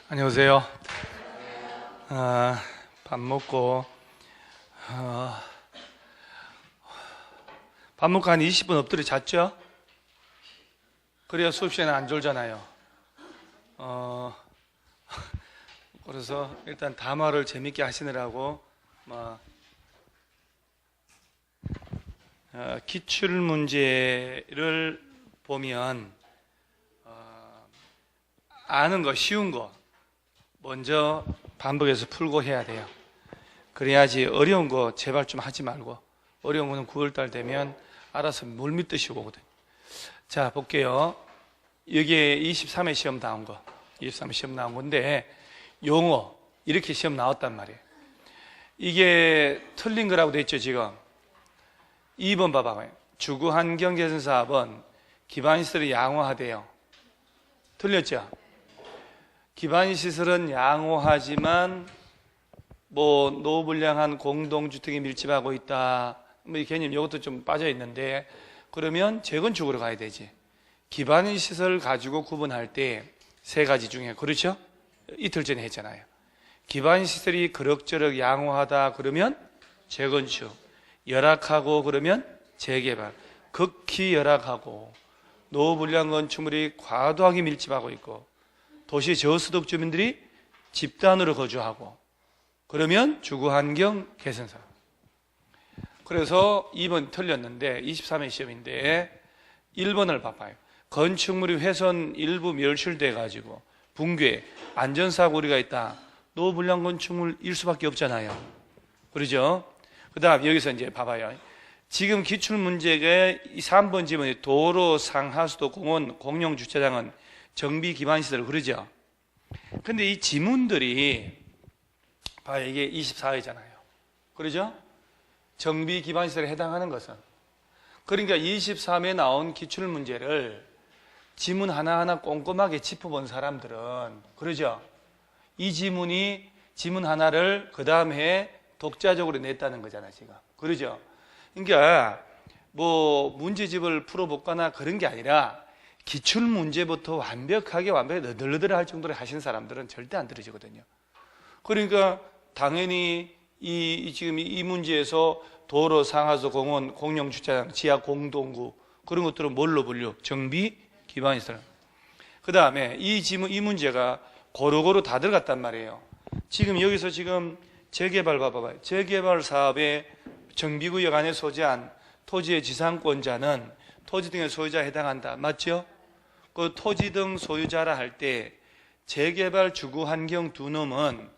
안녕하세요. 밥 먹고 한 20분 엎드려 잤죠? 그래야 수업 시간에 안 졸잖아요. 그래서 일단 담화를 재밌게 하시느라고 기출 문제를 보면 아는 거, 쉬운 거 먼저 반복해서 풀고 해야 돼요. 그래야지 어려운 거 제발 좀 하지 말고, 어려운 거는 9월달 되면 알아서 물 믿듯이 오거든요. 자, 볼게요. 여기에 23회 시험 나온 거, 23회 시험 나온 건데 용어 이렇게 시험 나왔단 말이에요. 이게 틀린 거라고 돼 있죠. 지금 2번 봐봐요. 주거환경개선사업은 기반시설이 양호하대요. 틀렸죠? 기반시설은 양호하지만 노후불량한 공동주택에 밀집하고 있다, 이 개념 이것도 좀 빠져 있는데, 그러면 재건축으로 가야 되지. 기반시설 가지고 구분할 때 세 가지 중에, 그렇죠? 이틀 전에 했잖아요. 기반시설이 그럭저럭 양호하다 그러면 재건축, 열악하고 그러면 재개발. 극히 열악하고 노후불량 건축물이 과도하게 밀집하고 있고 도시 저소득 주민들이 집단으로 거주하고 그러면 주거환경 개선사. 그래서 2번 틀렸는데 23회 시험인데 1번을 봐봐요. 건축물이 훼손 일부 멸실돼 가지고 붕괴, 안전사고 우려가 있다. 노후불량 건축물일 수밖에 없잖아요. 그러죠? 그 다음 여기서 이제 봐봐요. 지금 기출문제가 3번 지문에 도로, 상하수도, 공원, 공용주차장은 정비기반시설, 그러죠? 근데 이 지문들이 봐요. 이게 24회잖아요. 그러죠? 정비기반시설에 해당하는 것은. 그러니까 23회에 나온 기출문제를 지문 하나하나 꼼꼼하게 짚어본 사람들은, 그러죠? 이 지문 하나를 그 다음 해에 독자적으로 냈다는 거잖아요, 지금. 그러죠? 그러니까 문제집을 풀어볼거나 그런 게 아니라 기출 문제부터 완벽하게 너덜너덜 할 정도로 하신 사람들은 절대 안 들어지거든요. 그러니까 당연히 지금 이 문제에서 도로, 상하수, 공원, 공용주차장, 지하 공동구 그런 것들은 뭘로 분류? 정비 기반시설. 그 다음에 이 문제가 고루고루 다 들어갔단 말이에요. 지금 여기서 지금 재개발 봐봐요. 재개발 사업에 정비구역 안에 소재한 토지의 지상권자는 토지 등의 소유자에 해당한다. 맞죠? 그 토지 등 소유자라 할 때 재개발 주거환경 두 놈은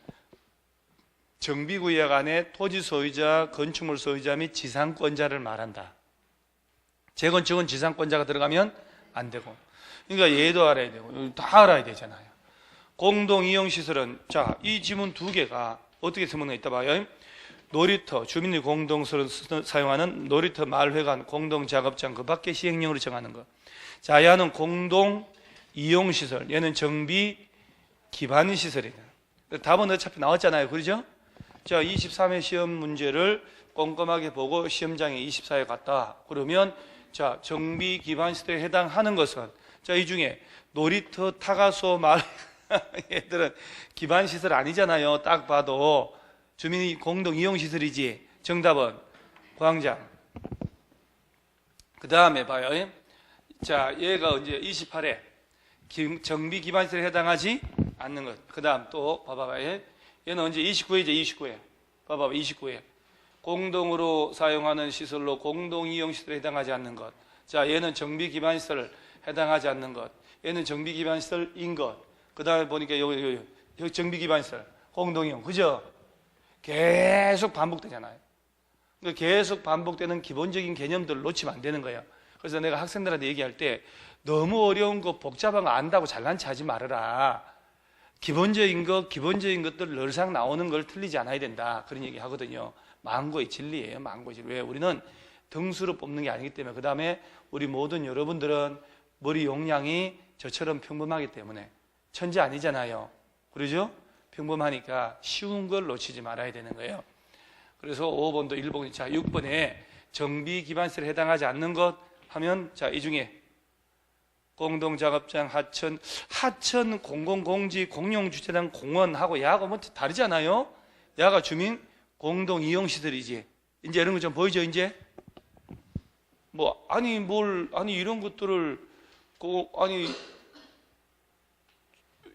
정비구역 안에 토지 소유자, 건축물 소유자 및 지상권자를 말한다. 재건축은 지상권자가 들어가면 안 되고, 그러니까 얘도 알아야 되고 다 알아야 되잖아요. 공동이용시설은, 자, 이 지문 두 개가 어떻게 설명되어 있다 봐요. 놀이터, 주민이 공동으로 사용하는 놀이터, 마을회관, 공동작업장 그 밖에 시행령으로 정하는 것. 자, 얘는 공동이용시설, 얘는 정비기반시설이다. 답은 어차피 나왔잖아요. 그러죠? 자, 23회 시험 문제를 꼼꼼하게 보고 시험장에 24회 갔다. 그러면 자, 정비기반시설에 해당하는 것은, 자, 이 중에 놀이터, 타가소, 마을 얘들은 기반시설 아니잖아요. 딱 봐도 주민이 공동 이용시설이지. 정답은 광장. 그 다음에 봐요. 자, 얘가 이제 28회 정비 기반시설에 해당하지 않는 것. 그 다음 또 봐봐요. 얘는 언제 29회죠. 29회. 봐봐, 29회. 공동으로 사용하는 시설로 공동 이용시설에 해당하지 않는 것. 자, 얘는 정비 기반시설 해당하지 않는 것. 얘는 정비 기반시설인 것. 그 다음에 보니까 여기 정비 기반시설 공동이용. 그죠? 계속 반복되잖아요. 그러니까 계속 반복되는 기본적인 개념들을 놓치면 안 되는 거예요. 그래서 내가 학생들한테 얘기할 때 너무 어려운 거, 복잡한 거 안다고 잘난 체 하지 말아라. 기본적인 것들 늘상 나오는 걸 틀리지 않아야 된다. 그런 얘기 하거든요. 망고의 진리예요. 망고의 진리. 왜? 우리는 등수로 뽑는 게 아니기 때문에. 그 다음에 우리 모든 여러분들은 머리 용량이 저처럼 평범하기 때문에 천재 아니잖아요. 그러죠? 평범하니까 쉬운 걸 놓치지 말아야 되는 거예요. 그래서 5번도 1번, 자, 6번에 정비 기반시설에 해당하지 않는 것 하면, 자, 이 중에 공동작업장, 하천 공공공지, 공용주차장, 공원하고 야가 뭐 다르잖아요. 야가 주민 공동이용시설이지. 이제 이런 거 좀 보이죠, 이제? 아니 이런 것들을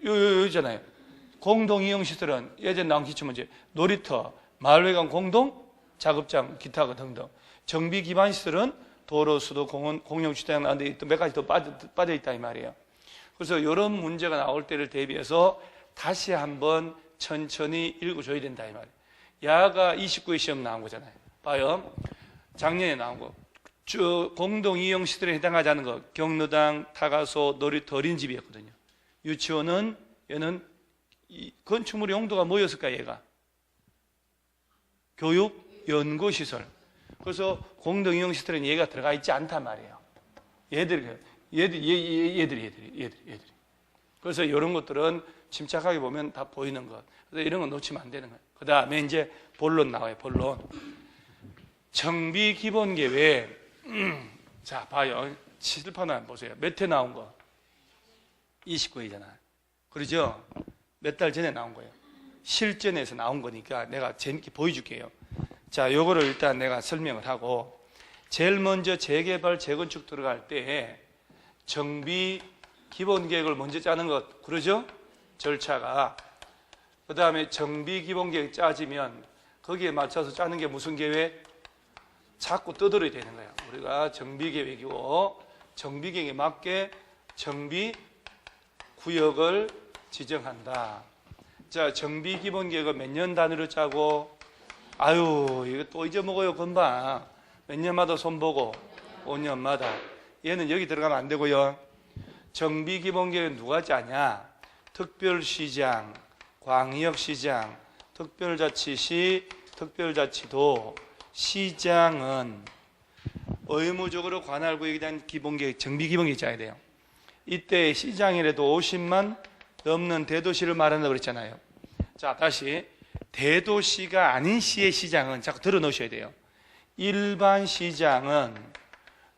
여기잖아요. 공동이용시설은 예전 나온 기초문제, 놀이터, 마을회관 공동 작업장, 기타 등등. 정비기반시설은 도로, 수도, 공원, 공용주차장 안에 몇 가지 더 빠져 있다 이 말이에요. 그래서 이런 문제가 나올 때를 대비해서 다시 한번 천천히 읽어줘야 된다 이 말이에요. 야가 29회 시험 나온 거잖아요. 봐요. 작년에 나온 거. 공동이용시설에 해당하지 않은 거, 경로당, 타가소, 놀이터, 어린이집이었거든요. 유치원은 얘는 건축물 용도가 뭐였을까 얘가? 교육, 연구시설. 그래서 공동이용시설은 얘가 들어가 있지 않단 말이에요. 얘들이. 그래서 이런 것들은 침착하게 보면 다 보이는 것. 그래서 이런 거 놓치면 안 되는 거예요. 그 다음에 이제 본론 나와요, 본론. 정비 기본 계획. 자, 봐요. 칠판 한번 보세요. 몇 회 나온 거? 29회잖아요. 그러죠? 몇 달 전에 나온 거예요. 실전에서 나온 거니까 내가 재밌게 보여줄게요. 자, 요거를 일단 내가 설명을 하고, 제일 먼저 재개발, 재건축 들어갈 때 정비 기본 계획을 먼저 짜는 것, 그러죠? 절차가. 그 다음에 정비 기본 계획 짜지면 거기에 맞춰서 짜는 게 무슨 계획? 자꾸 떠들어야 되는 거예요. 우리가 정비 계획이고, 정비 계획에 맞게 정비 구역을 지정한다. 자, 정비 기본 계획을 몇 년 단위로 짜고, 이거 또 잊어먹어요, 금방. 몇 년마다 손보고, 5년마다. 얘는 여기 들어가면 안 되고요. 정비 기본 계획은 누가 짜냐? 특별시장, 광역시장, 특별자치시, 특별자치도, 시장은 의무적으로 관할 구역에 대한 기본계획, 정비 기본계획 짜야 돼요. 이때 시장이라도 50만 넘는 대도시를 말한다고 그랬잖아요. 자, 다시. 대도시가 아닌 시의 시장은 자꾸 들어 놓으셔야 돼요. 일반 시장은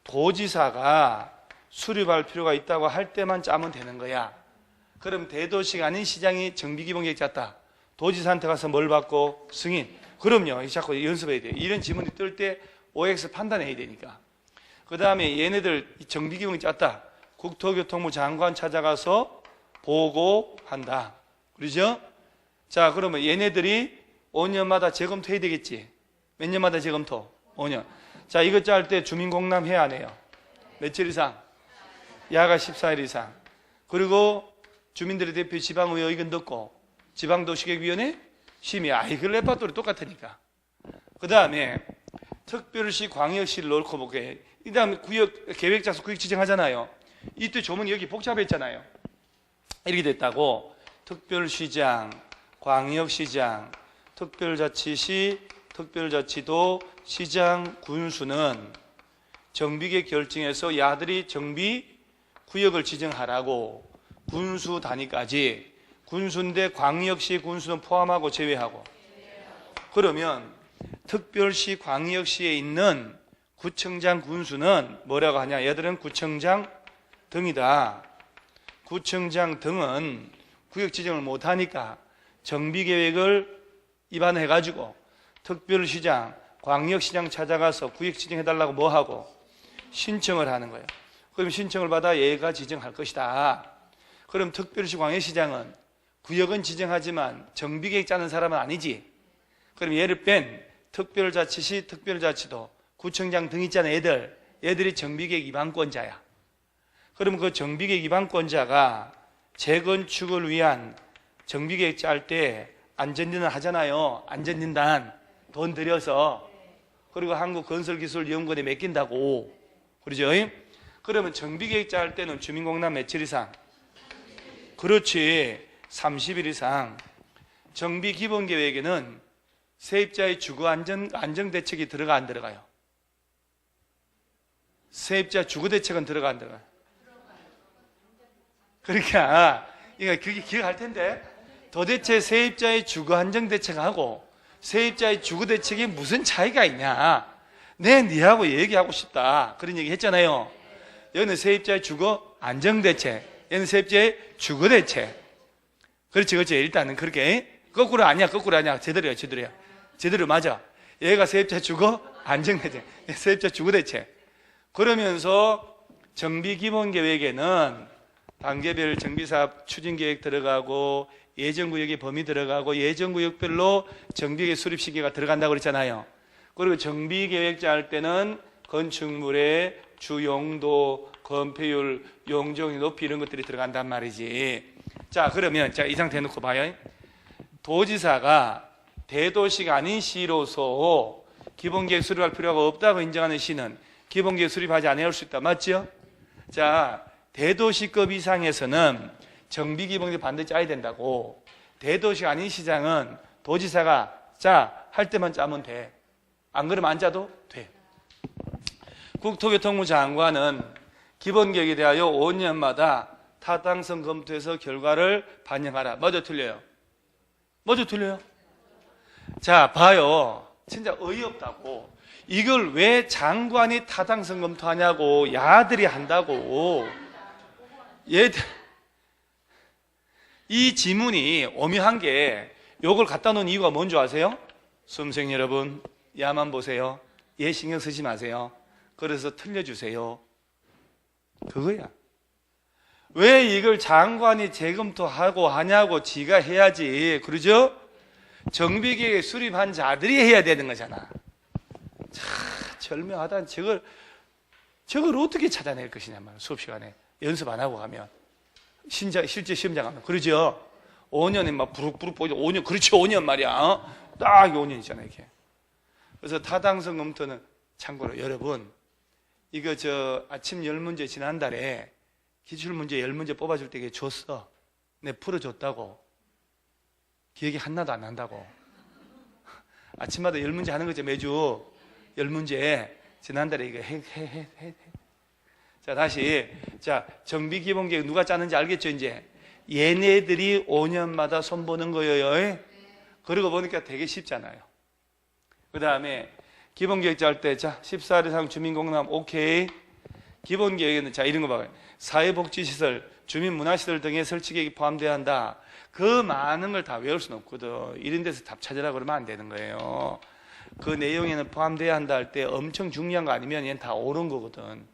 도지사가 수립할 필요가 있다고 할 때만 짜면 되는 거야. 그럼 대도시가 아닌 시장이 정비기본계획 짰다. 도지사한테 가서 뭘 받고? 승인. 그럼요. 자꾸 연습해야 돼요. 이런 지문이 뜰 때 OX 판단해야 되니까. 그 다음에 얘네들 정비기본계획 짰다. 국토교통부 장관 찾아가서 보고한다. 그러죠? 자, 그러면 얘네들이 5년마다 재검토해야 되겠지. 몇 년마다 재검토? 5년. 자, 이거 짤 때 주민공람 해야 안 해요? 며칠 이상? 야가 14일 이상. 그리고 주민들의 대표 지방의회 의견 듣고 지방도시계획위원회 심의. 그 레파토리 똑같으니까. 그 다음에 특별시, 광역시를 놓고 볼게요. 그 다음에 구역, 계획 작성 구역 지정하잖아요. 이때 조문이 여기 복잡했잖아요. 이렇게 됐다고. 특별시장, 광역시장, 특별자치시, 특별자치도, 시장, 군수는 정비계획 결정해서 야들이 정비 구역을 지정하라고. 군수 단위까지. 군수인데 광역시 군수는 포함하고 제외하고. 그러면 특별시, 광역시에 있는 구청장, 군수는 뭐라고 하냐? 얘들은 구청장 등이다. 구청장 등은 구역 지정을 못하니까 정비계획을 입안해가지고 특별시장, 광역시장 찾아가서 구역 지정해달라고 뭐하고? 신청을 하는 거예요. 그럼 신청을 받아 얘가 지정할 것이다. 그럼 특별시, 광역시장은 구역은 지정하지만 정비계획 짜는 사람은 아니지. 그럼 얘를 뺀 특별자치시, 특별자치도, 구청장 등 있잖아. 얘들이 정비계획 위반권자야. 그럼 그 정비계획 위반권자가 재건축을 위한 정비계획 짤 때 안전진단 하잖아요. 안전진단 돈 들여서. 그리고 한국건설기술연구원에 맡긴다고. 그러죠? 그러면 정비계획 짤 때는 주민공람 며칠 이상? 그렇지. 30일 이상. 정비기본계획에는 세입자의 주거 안정대책이 들어가 안 들어가요? 세입자 주거대책은 들어가 안 들어가요? 그러니까 그게 기억할 텐데, 도대체 세입자의 주거 안정대책하고 세입자의 주거대책이 무슨 차이가 있냐? 니하고 얘기하고 싶다. 그런 얘기 했잖아요. 여기는 세입자의 주거 안정대책. 얘는 세입자의 주거대책. 그렇지, 그렇지. 일단은 그렇게. 거꾸로 아니야, 거꾸로 아니야. 제대로야, 제대로야. 제대로 맞아. 얘가 세입자 주거 안정대책. 세입자 주거대책. 그러면서 정비기본계획에는 단계별 정비사업 추진계획 들어가고 예정구역의 범위 들어가고 예정구역별로 정비계획 수립시기가 들어간다고 그랬잖아요. 그리고 정비계획 짤 때는 건축물의 주용도, 건폐율, 용적률 높이 이런 것들이 들어간단 말이지. 자, 그러면 자, 이 상태 해놓고 봐요. 도지사가 대도시가 아닌 시로서 기본계획 수립할 필요가 없다고 인정하는 시는 기본계획 수립하지 않아야 할 수 있다. 맞죠? 자, 대도시급 이상에서는 정비기본계획 반드시 짜야 된다고. 대도시가 아닌 시장은 도지사가 자, 할 때만 짜면 돼. 안 그러면 안 짜도 돼. 국토교통부 장관은 기본계획에 대하여 5년마다 타당성 검토해서 결과를 반영하라. 맞아, 틀려요? 맞아, 틀려요? 자, 봐요. 진짜 어이없다고. 이걸 왜 장관이 타당성 검토하냐고. 야들이 한다고. 얘들. 이 지문이 오묘한 게 요걸 갖다 놓은 이유가 뭔지 아세요? 수험생 여러분, 야만 보세요. 얘 신경 쓰지 마세요. 그래서 틀려주세요. 그거야. 왜 이걸 장관이 재검토하고 하냐고. 지가 해야지. 그러죠? 정비계획 수립한 자들이 해야 되는 거잖아. 참 절묘하다. 저걸 어떻게 찾아낼 것이냐 말이야. 수업 시간에 연습 안 하고 가면 실제 시험장 가면 그러죠. 5년에 막 부룩부룩 보이죠. 5년, 그렇지, 5년 말이야. 딱 5년이잖아 이게. 그래서 타당성 검토는 참고로 여러분, 이거 아침 10문제 지난달에 기출문제 10문제 뽑아줄 때 줬어. 내 풀어줬다고. 기억이 하나도 안 난다고. 아침마다 10문제 하는 거죠, 매주. 10문제. 지난달에 이거 해. 자, 다시. 자, 정비기본계획 누가 짜는지 알겠죠, 이제? 얘네들이 5년마다 손보는 거예요. 그러고 보니까 되게 쉽잖아요. 그 다음에 기본계획 짤 때, 자, 14일 이상 주민공ram, 오케이. 기본계획에는, 자, 이런 거 봐요. 사회복지시설, 주민문화시설 등의 설치계획이 포함되어야 한다. 그 많은 걸 다 외울 수는 없거든. 이런 데서 답 찾으라 그러면 안 되는 거예요. 그 내용에는 포함되어야 한다 할 때 엄청 중요한 거 아니면 얘는 다 옳은 거거든.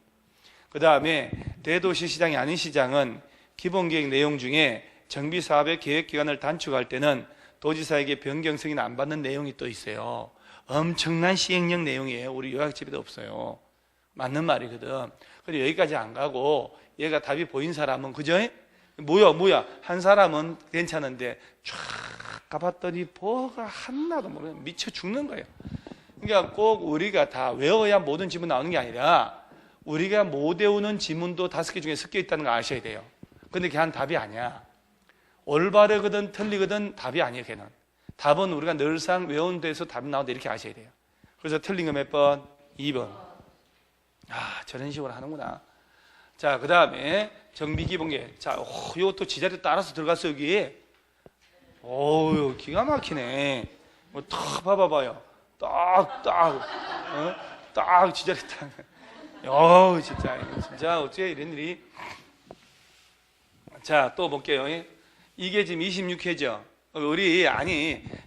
그 다음에 대도시 시장이 아닌 시장은 기본계획 내용 중에 정비사업의 계획기간을 단축할 때는 도지사에게 변경 승인 안 받는 내용이 또 있어요. 엄청난 시행령 내용이에요. 우리 요약집에도 없어요. 맞는 말이거든. 근데 여기까지 안 가고 얘가 답이 보인 사람은 그죠? 뭐야 한 사람은 괜찮은데 쫙 가봤더니 뭐가 하나도 모르겠어. 미쳐 죽는 거예요. 그러니까 꼭 우리가 다 외워야 모든 지문 나오는 게 아니라 우리가 못 외우는 지문도 5개 중에 섞여 있다는 거 아셔야 돼요. 근데 걔는 답이 아니야. 올바르거든 틀리거든 답이 아니에요. 걔는 답은 우리가 늘상 외운 데서 답이 나온다 이렇게 아셔야 돼요. 그래서 틀린 거 몇 번? 2번. 아, 저런 식으로 하는구나. 자, 그 다음에 정비기본계획. 자, 이것도 지자리 따라서 들어갔어 여기. 어우, 기가 막히네. 뭐 딱 봐봐봐요. 딱 지자리 딱. 어우, 진짜 어째 이런 일이. 자, 또 볼게요. 이게 지금 26회죠. 우리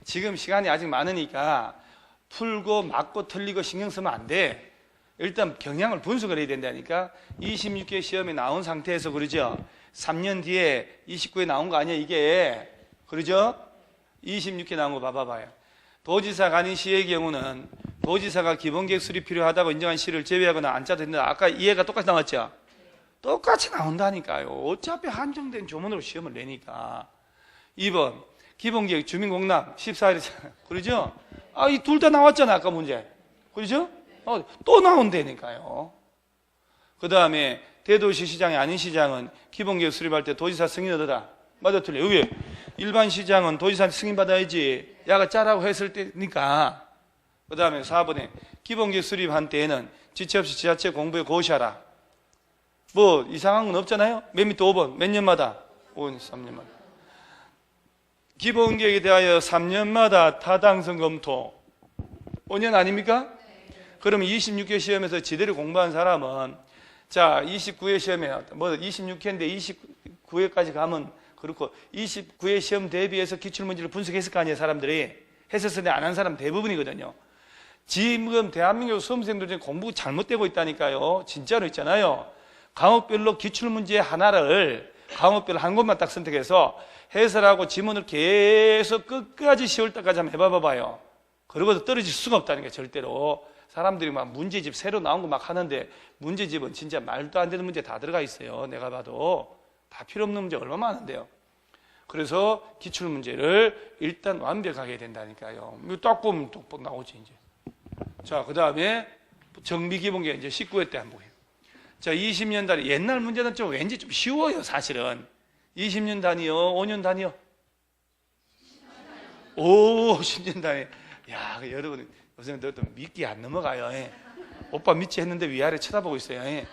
지금 시간이 아직 많으니까 풀고 맞고 틀리고 신경 쓰면 안 돼. 일단 경향을 분석을 해야 된다니까. 26회 시험에 나온 상태에서 그러죠. 3년 뒤에 29회 나온 거 아니야 이게. 그러죠? 26회 나온 거 봐봐요. 도지사가 아닌 시의 경우는 도지사가 기본계획 수립 필요하다고 인정한 시를 제외하거나 안 짜도 된다. 아까 이해가 똑같이 나왔죠? 똑같이 나온다니까요. 어차피 한정된 조문으로 시험을 내니까. 2번 기본계획 주민공ram 14일이잖아요. 그러죠? 아, 이 둘 다 나왔잖아 아까 문제. 그러죠? 또 나온다니까요. 그 다음에 대도시 시장이 아닌 시장은 기본계획 수립할 때 도지사 승인 얻어라. 맞아 틀려. 왜? 일반 시장은 도지사한테 승인 받아야지. 야가 짜라고 했을 때니까. 그 다음에 4번에 기본계획 수립한 때에는 지체 없이 지자체 공부에 고시하라. 뭐 이상한 건 없잖아요. 몇 미터 5번 몇 년마다? 5년 3년마다. 기본계획에 대하여 3년마다 타당성 검토. 5년 아닙니까? 그럼 26개 시험에서 제대로 공부한 사람은 자, 29회 시험에 뭐 26회인데 29회까지 가면 그렇고 29회 시험 대비해서 기출문제를 분석했을 거 아니에요. 사람들이 했었는데 안 한 사람 대부분이거든요. 지금 대한민국 수험생들 중에 공부 잘못되고 있다니까요. 진짜로 있잖아요. 과목별로 기출문제 하나를 과목별로 한 곳만 딱 선택해서 해설하고 지문을 계속 끝까지 10월 달까지 한번 해봐봐요. 그러고도 떨어질 수가 없다는 게 절대로. 사람들이 막 문제집 새로 나온 거 막 하는데 문제집은 진짜 말도 안 되는 문제 다 들어가 있어요. 내가 봐도 다 필요 없는 문제 얼마나 많은데요. 그래서 기출문제를 일단 완벽하게 해야 된다니까요. 이거 딱 보면 또 나오지 이제. 자, 그 다음에 정비기본계 이제 19회 때 한번 해요. 자, 20년 단위. 옛날 문제는 좀 왠지 좀 쉬워요, 사실은. 20년 단위요, 5년 단위요? 오, 10년 단위. 야, 여러분, 요새 너도 믿기 안 넘어가요. 예. 오빠 믿지 했는데 위아래 쳐다보고 있어요. 예.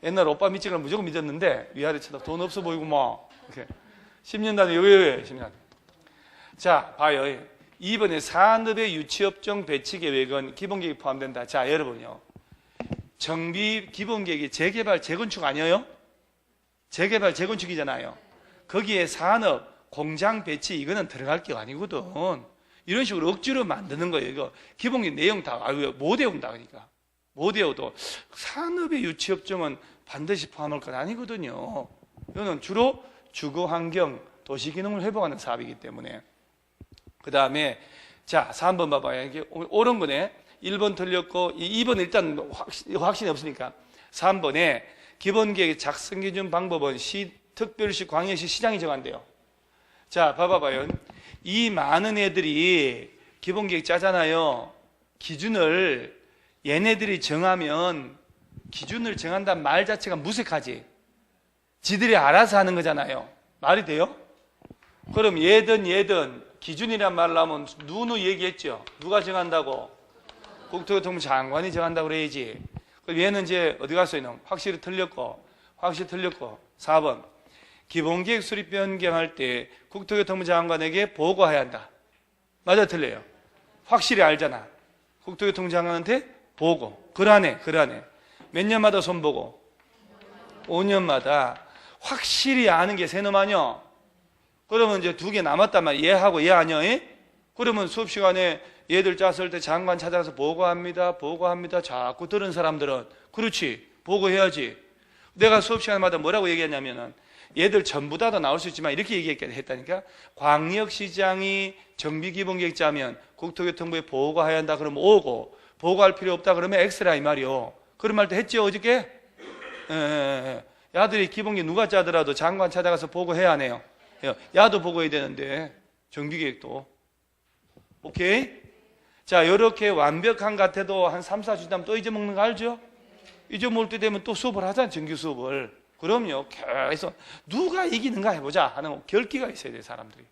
옛날 오빠 믿지 그럼 무조건 믿었는데 위아래 쳐다보고 돈 없어 보이고 뭐. 이렇게. 10년 단위, 여기, 10년 단위. 자, 봐요. 이번에 산업의 유치업종 배치 계획은 기본계획이 포함된다. 자, 여러분요. 정비 기본계획이 재개발, 재건축 아니에요? 재개발, 재건축이잖아요. 거기에 산업, 공장 배치 이거는 들어갈 게 아니거든. 이런 식으로 억지로 만드는 거예요. 이거 기본계획 내용 다 못 외운다 그러니까. 못 외워도 산업의 유치업종은 반드시 포함할 건 아니거든요. 이거는 주로 주거환경, 도시기능을 회복하는 사업이기 때문에. 그 다음에 자 3번 봐봐요. 이게 옳은 거네. 1번 틀렸고 2번 일단 확신이 없으니까 3번에 기본계획 작성기준 방법은 특별시, 광역시, 시장이 정한대요. 자 봐봐요. 이 많은 애들이 기본계획 짜잖아요. 기준을 얘네들이 정하면 기준을 정한다는 말 자체가 무색하지. 지들이 알아서 하는 거잖아요. 말이 돼요? 그럼 얘든 기준이란 말을 하면 누누 얘기했죠. 누가 정한다고? 국토교통부 장관이 정한다고 그래야지. 그럼 얘는 이제 어디 갔어요? 확실히 틀렸고 4번 기본계획 수립 변경할 때 국토교통부 장관에게 보고해야 한다. 맞아 틀려요? 확실히 알잖아. 국토교통부 장관한테 보고. 그러네. 몇 년마다 손보고? 5년마다. 확실히 아는 게 세 놈 아니요? 그러면 이제 2개 남았단 말이야. 얘하고 얘 아니요? 그러면 수업 시간에 얘들 짰을 때 장관 찾아가서 보고합니다. 자꾸 들은 사람들은 그렇지. 보고해야지. 내가 수업 시간마다 뭐라고 얘기했냐면은 얘들 전부 다 나올 수 있지만 이렇게 얘기했다니까. 광역시장이 정비기본계획 짜면 국토교통부에 보고해야 한다 그러면 오고, 보고할 필요 없다 그러면 X라 이 말이요. 그런 말도 했죠 어저께? 야들이 기본계획 누가 짜더라도 장관 찾아가서 보고해야 하네요. 야도 보고해야 되는데 정비계획도. 오케이? 자, 이렇게 완벽한 것 같아도 한 3, 4주 지나면 또 잊어먹는 거 알죠? 잊어먹을 때 되면 또 수업을 하잖아요. 정규 수업을. 그럼요. 계속 누가 이기는가 해보자 하는 결기가 있어야 돼요. 사람들이.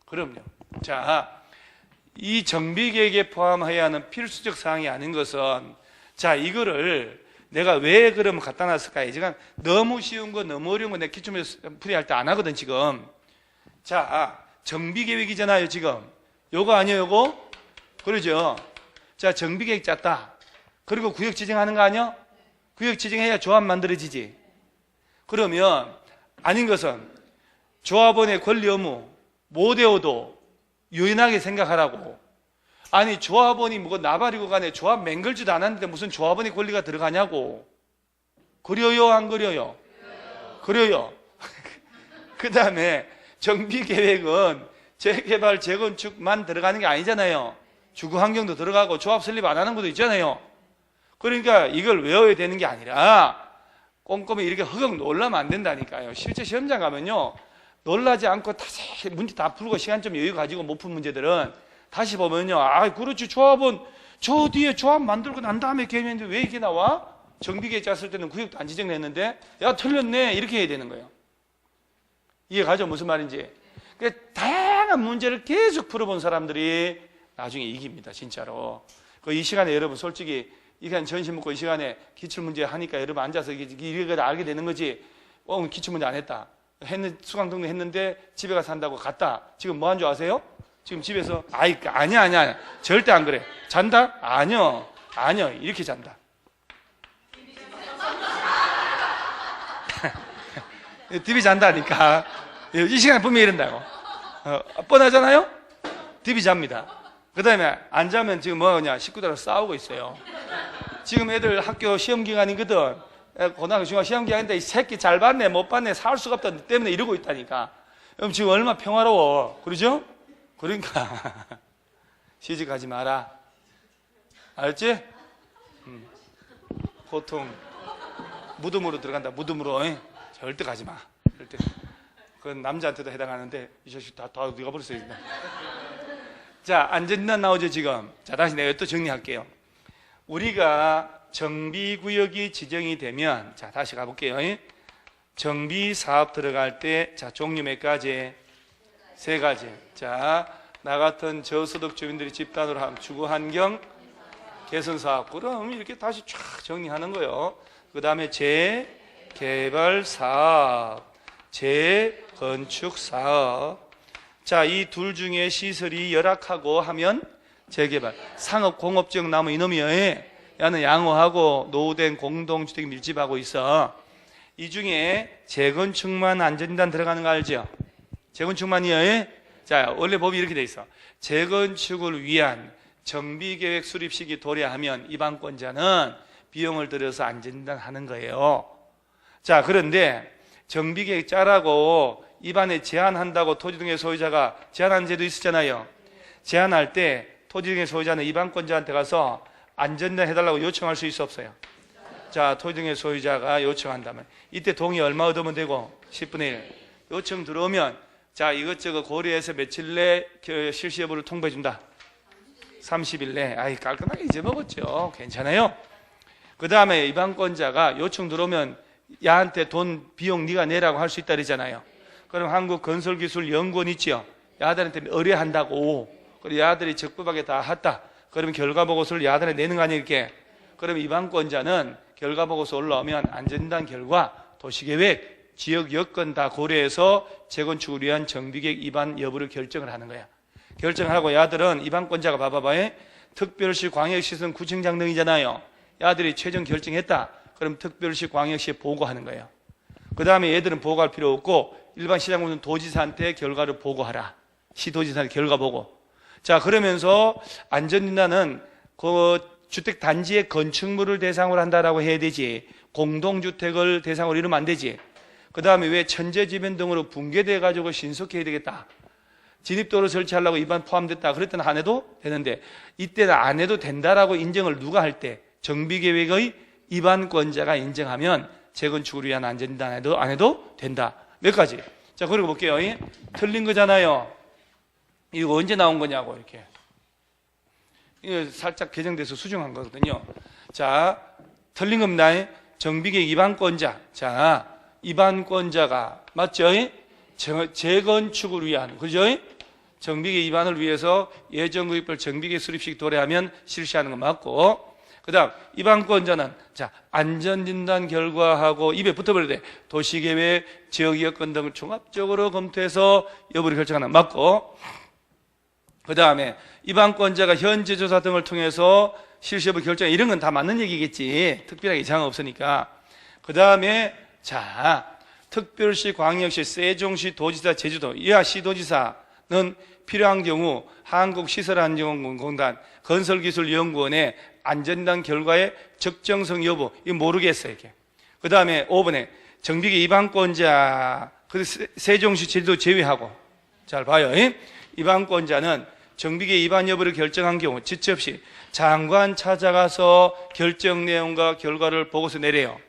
그럼요. 자, 이 정비계획에 포함해야 하는 필수적 사항이 아닌 것은, 자, 이거를 내가 왜 그러면 갖다 놨을까? 지금 너무 쉬운 거, 너무 어려운 거 내가 기출문제 풀이할 때 안 하거든, 지금. 자, 정비계획이잖아요, 지금. 요거 아니에요, 요거? 그러죠? 자, 정비계획 짰다. 그리고 구역 지정하는 거 아니야? 구역 지정해야 조합 만들어지지. 그러면 아닌 것은 조합원의 권리 의무 못 외워도 유연하게 생각하라고. 아니 조합원이 뭐가 나발이고 간에 조합 맹글지도 않았는데 무슨 조합원의 권리가 들어가냐고. 그려요 안 그려요? 그려요. 그 다음에 정비계획은 재개발 재건축만 들어가는 게 아니잖아요. 주거환경도 들어가고 조합 설립 안 하는 것도 있잖아요. 그러니까 이걸 외워야 되는 게 아니라 꼼꼼히 이렇게 허걱 놀라면 안 된다니까요. 실제 시험장 가면요 놀라지 않고 다시 문제 다 풀고 시간 좀 여유 가지고 못 푼 문제들은 다시 보면요, 아 그렇지, 조합은 저 뒤에 조합 만들고 난 다음에 개념인데 왜 이게 나와? 정비계획 짰을 때는 구역도 안 지정했는데 야 틀렸네 이렇게 해야 되는 거예요. 이해가죠? 무슨 말인지. 그러니까 다양한 문제를 계속 풀어본 사람들이 나중에 이깁니다. 진짜로. 이 시간에 여러분 솔직히 이게 전심 먹고 이 시간에 기출문제 하니까 여러분 앉아서 이게 알게 되는 거지. 기출문제 안 했다. 수강 등록 했는데 집에 가서 한다고 갔다. 지금 뭐 한 줄 아세요? 지금 집에서 아니야. 절대 안 그래. 잔다? 아니요. 이렇게 잔다. TV 잔다니까. 이 시간에 분명히 이런다고. 뻔하잖아요? TV 잡니다. 그 다음에 안 자면 지금 뭐냐, 식구들하고 싸우고 있어요. 지금 애들 학교 시험 기간이거든. 고등학교 중학교 시험 기간인데 이 새끼 잘 봤네, 못 봤네, 살 수가 없다 때문에 이러고 있다니까. 그럼 지금 얼마나 평화로워. 그러죠? 그러니까. 시집가지 마라. 알았지? 보통 무덤으로 들어간다. 무덤으로. 절대 가지 마. 절대. 그건 남자한테도 해당하는데 이 자식 다 네가 버렸어야 된다. 자, 안전진단 나오죠 지금. 자, 다시 내가 또 정리할게요. 우리가 정비구역이 지정이 되면, 자, 다시 가볼게요. 정비사업 들어갈 때, 자, 종류 몇 가지? 세 가지. 자, 나 같은 저소득 주민들이 집단으로 한 주거환경 개선사업. 그럼 이렇게 다시 쫙 정리하는 거예요. 그 다음에 재개발사업, 재건축사업. 자, 이 둘 중에 시설이 열악하고 하면 재개발. 상업공업지역 나무 이놈이요. 야는 양호하고 노후된 공동주택 밀집하고 있어. 이 중에 재건축만 안전진단 들어가는 거 알죠? 재건축만이요. 자, 원래 법이 이렇게 돼 있어. 재건축을 위한 정비계획 수립 시기 도래하면 입안권자는 비용을 들여서 안전진단 하는 거예요. 자, 그런데 정비계획 짜라고 입안에 제한한다고 토지등의 소유자가 제한하는 제도 있었잖아요. 제한할 때 토지등의 소유자는 입안권자한테 가서 안전진단 해달라고 요청할 수 있어 없어요? 자, 토지등의 소유자가 요청한다면 이때 동의 얼마 얻으면 되고 10분의 1 요청 들어오면, 자, 이것저것 고려해서 며칠 내 실시 여부를 통보해 준다. 30일 내. 아이, 깔끔하게 잊어먹었죠. 괜찮아요. 그 다음에 입안권자가 요청 들어오면 야한테 돈 비용 네가 내라고 할 수 있다 그러잖아요. 그럼 한국건설기술연구원 있지요. 야들한테 의뢰한다고. 그리고 야들이 적법하게 다 했다. 그러면 결과보고서를 야들에 내는 거 아니에요, 이렇게. 그럼 입안권자는 결과보고서 올라오면 안전진단 결과, 도시계획, 지역 여건 다 고려해서 재건축을 위한 정비계획 입안 여부를 결정을 하는 거야. 결정하고 야들은 입안권자가 봐봐봐. 특별시, 광역시선, 구청장 등이잖아요. 야들이 최종 결정했다. 그럼 특별시, 광역시에 보고하는 거예요. 그 다음에 얘들은 보고할 필요 없고 일반 시장군은 도지사한테 결과를 보고하라. 시도지사한테 결과 보고. 자, 그러면서 안전진단은 그 주택단지의 건축물을 대상으로 한다라고 해야 되지, 공동주택을 대상으로 이러면 안 되지. 그 다음에 왜 천재지변 등으로 붕괴돼 가지고 신속해야 되겠다. 진입도로 설치하려고 입안 포함됐다. 그랬더니 안 해도 되는데, 이때는 안 해도 된다라고 인정을 누가 할 때? 정비계획의 입안권자가 인정하면 재건축을 위한 안전진단 안 해도 된다. 몇 가지. 자, 그리고 볼게요. 틀린 거잖아요. 이거 언제 나온 거냐고, 이렇게. 이거 살짝 개정돼서 수정한 거거든요. 자, 틀린 겁니다. 정비계획 입안권자. 자, 입안권자가, 맞죠? 재건축을 위한, 그죠? 정비계획 입안을 위해서 예정구역별 정비계획 수립식 도래하면 실시하는 거 맞고, 그 다음 입안권자는, 자, 안전진단 결과하고 입에 붙어버려야 돼. 도시계획, 지역여건 등을 종합적으로 검토해서 여부를 결정하는 거 맞고, 그 다음에 입안권자가 현재 조사 등을 통해서 실시 여부 결정, 이런 건 다 맞는 얘기겠지. 특별하게 이상은 없으니까. 그 다음에, 자, 특별시, 광역시, 세종시, 도지사, 제주도, 이하 시도지사는 필요한 경우 한국시설안전공단, 건설기술연구원에 안전진단 결과의 적정성 여부, 이거 모르겠어요, 이렇게. 그 다음에 5번에 정비계 입안권자, 세종시, 제주도 제외하고, 잘 봐요. 입안권자는 정비계 입안 여부를 결정한 경우 지체 없이 장관 찾아가서 결정 내용과 결과를 보고서 내려요.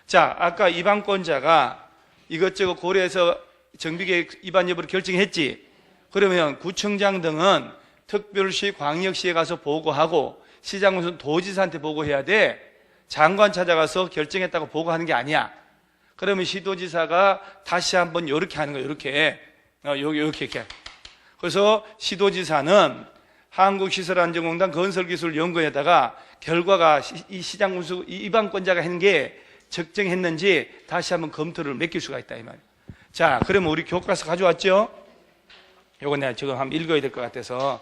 자, 아까 입안권자가 이것저것 고려해서 정비계획 입안 여부를 결정했지. 그러면 구청장 등은 특별시, 광역시에 가서 보고하고 시장군은 도지사한테 보고해야 돼. 장관 찾아가서 결정했다고 보고하는 게 아니야. 그러면 시도지사가 다시 한번 이렇게 하는 거예요. 이렇게. 이렇게. 그래서 시도지사는 한국시설안전공단 건설기술연구원에다가 결과가 이 시장군수 입안권자가 한 게 적정했는지 다시 한번 검토를 맡길 수가 있다, 이 말이에요. 자, 그러면 우리 교과서 가져왔죠? 요거 내가 지금 한번 읽어야 될 것 같아서.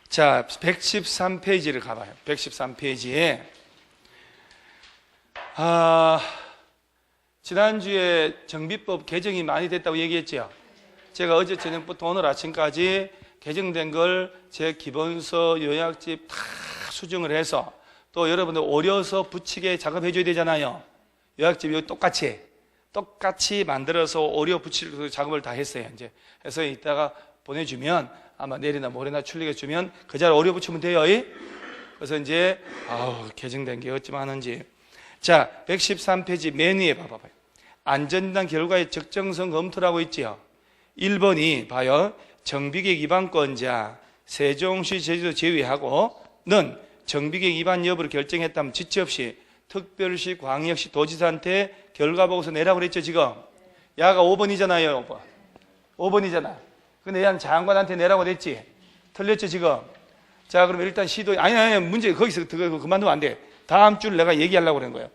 자, 113페이지를 가봐요. 113페이지에 지난주에 정비법 개정이 많이 됐다고 얘기했죠. 제가 어제 저녁부터 오늘 아침까지 개정된 걸 제 기본서, 요약집 다 수정을 해서 또 여러분들 오려서 붙이게 작업해 줘야 되잖아요. 요약집 이거 똑같이 만들어서 오려 붙일 작업을 다 했어요. 이제 해서 이따가 보내주면 아마 내일이나 모레나 출력해 주면 그 자리에 오려 붙이면 돼요. 그래서 이제 개정된 게 어찌 많은지. 자, 113페이지 맨 위에 봐봐요. 안전진단 결과의 적정성 검토라고 있지요. 1번이 봐요. 정비계획 위반권자 세종시 제주도 제외하고는 정비계획 위반 여부를 결정했다면 지체 없이 특별시 광역시 도지사한테 결과보고서 내라고 그랬죠. 지금 야가 5번이잖아요. 5번이잖아. 근데 얘는 장관한테 내라고 그랬지. 틀렸죠 지금. 자, 그럼 일단 아니 문제 거기서 그만두면 안 돼. 다음 주를 내가 얘기하려고 그런 거예요.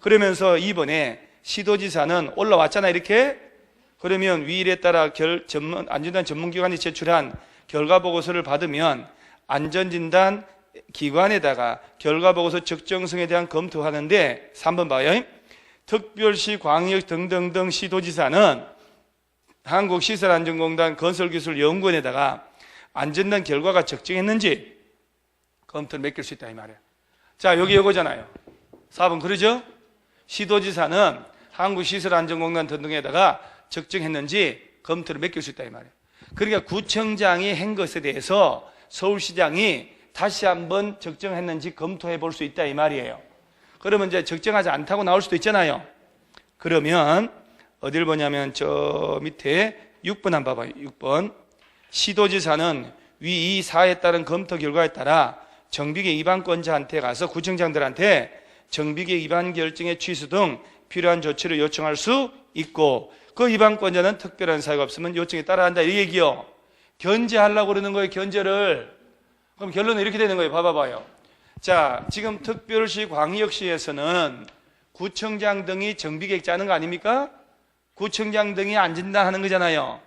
그러면서 2번에 시도지사는 올라왔잖아 이렇게. 그러면 위일에 따라 안전진단 전문기관이 제출한 결과보고서를 받으면 안전진단 기관에다가 결과보고서 적정성에 대한 검토하는데 3번 봐요. 특별시, 광역 등등등 시도지사는 한국시설안전공단 건설기술연구원에다가 안전단 결과가 적정했는지 검토를 맡길 수 있다 이 말이에요. 자, 여기 이거잖아요. 4번 그러죠? 시도지사는 한국시설안전공단 등등에다가 적정했는지 검토를 맡길 수 있다 이 말이에요. 그러니까 구청장이 한 것에 대해서 서울시장이 다시 한번 적정했는지 검토해 볼 수 있다 이 말이에요. 그러면 이제 적정하지 않다고 나올 수도 있잖아요. 그러면 어딜 보냐면 저 밑에 6번 한번 봐봐요. 6번 시도지사는 위 이 사에 따른 검토 결과에 따라 정비계 위반권자한테 가서 구청장들한테 정비계 위반 결정의 취소 등 필요한 조치를 요청할 수 있고 그 위반권자는 특별한 사유가 없으면 요청에 따라한다 이 얘기요. 견제하려고 그러는 거예요. 견제를. 그럼 결론은 이렇게 되는 거예요. 봐봐요. 자, 지금 특별시 광역시에서는 구청장 등이 정비계획 짜는 거 아닙니까? 구청장 등이 안전진단하는 거잖아요.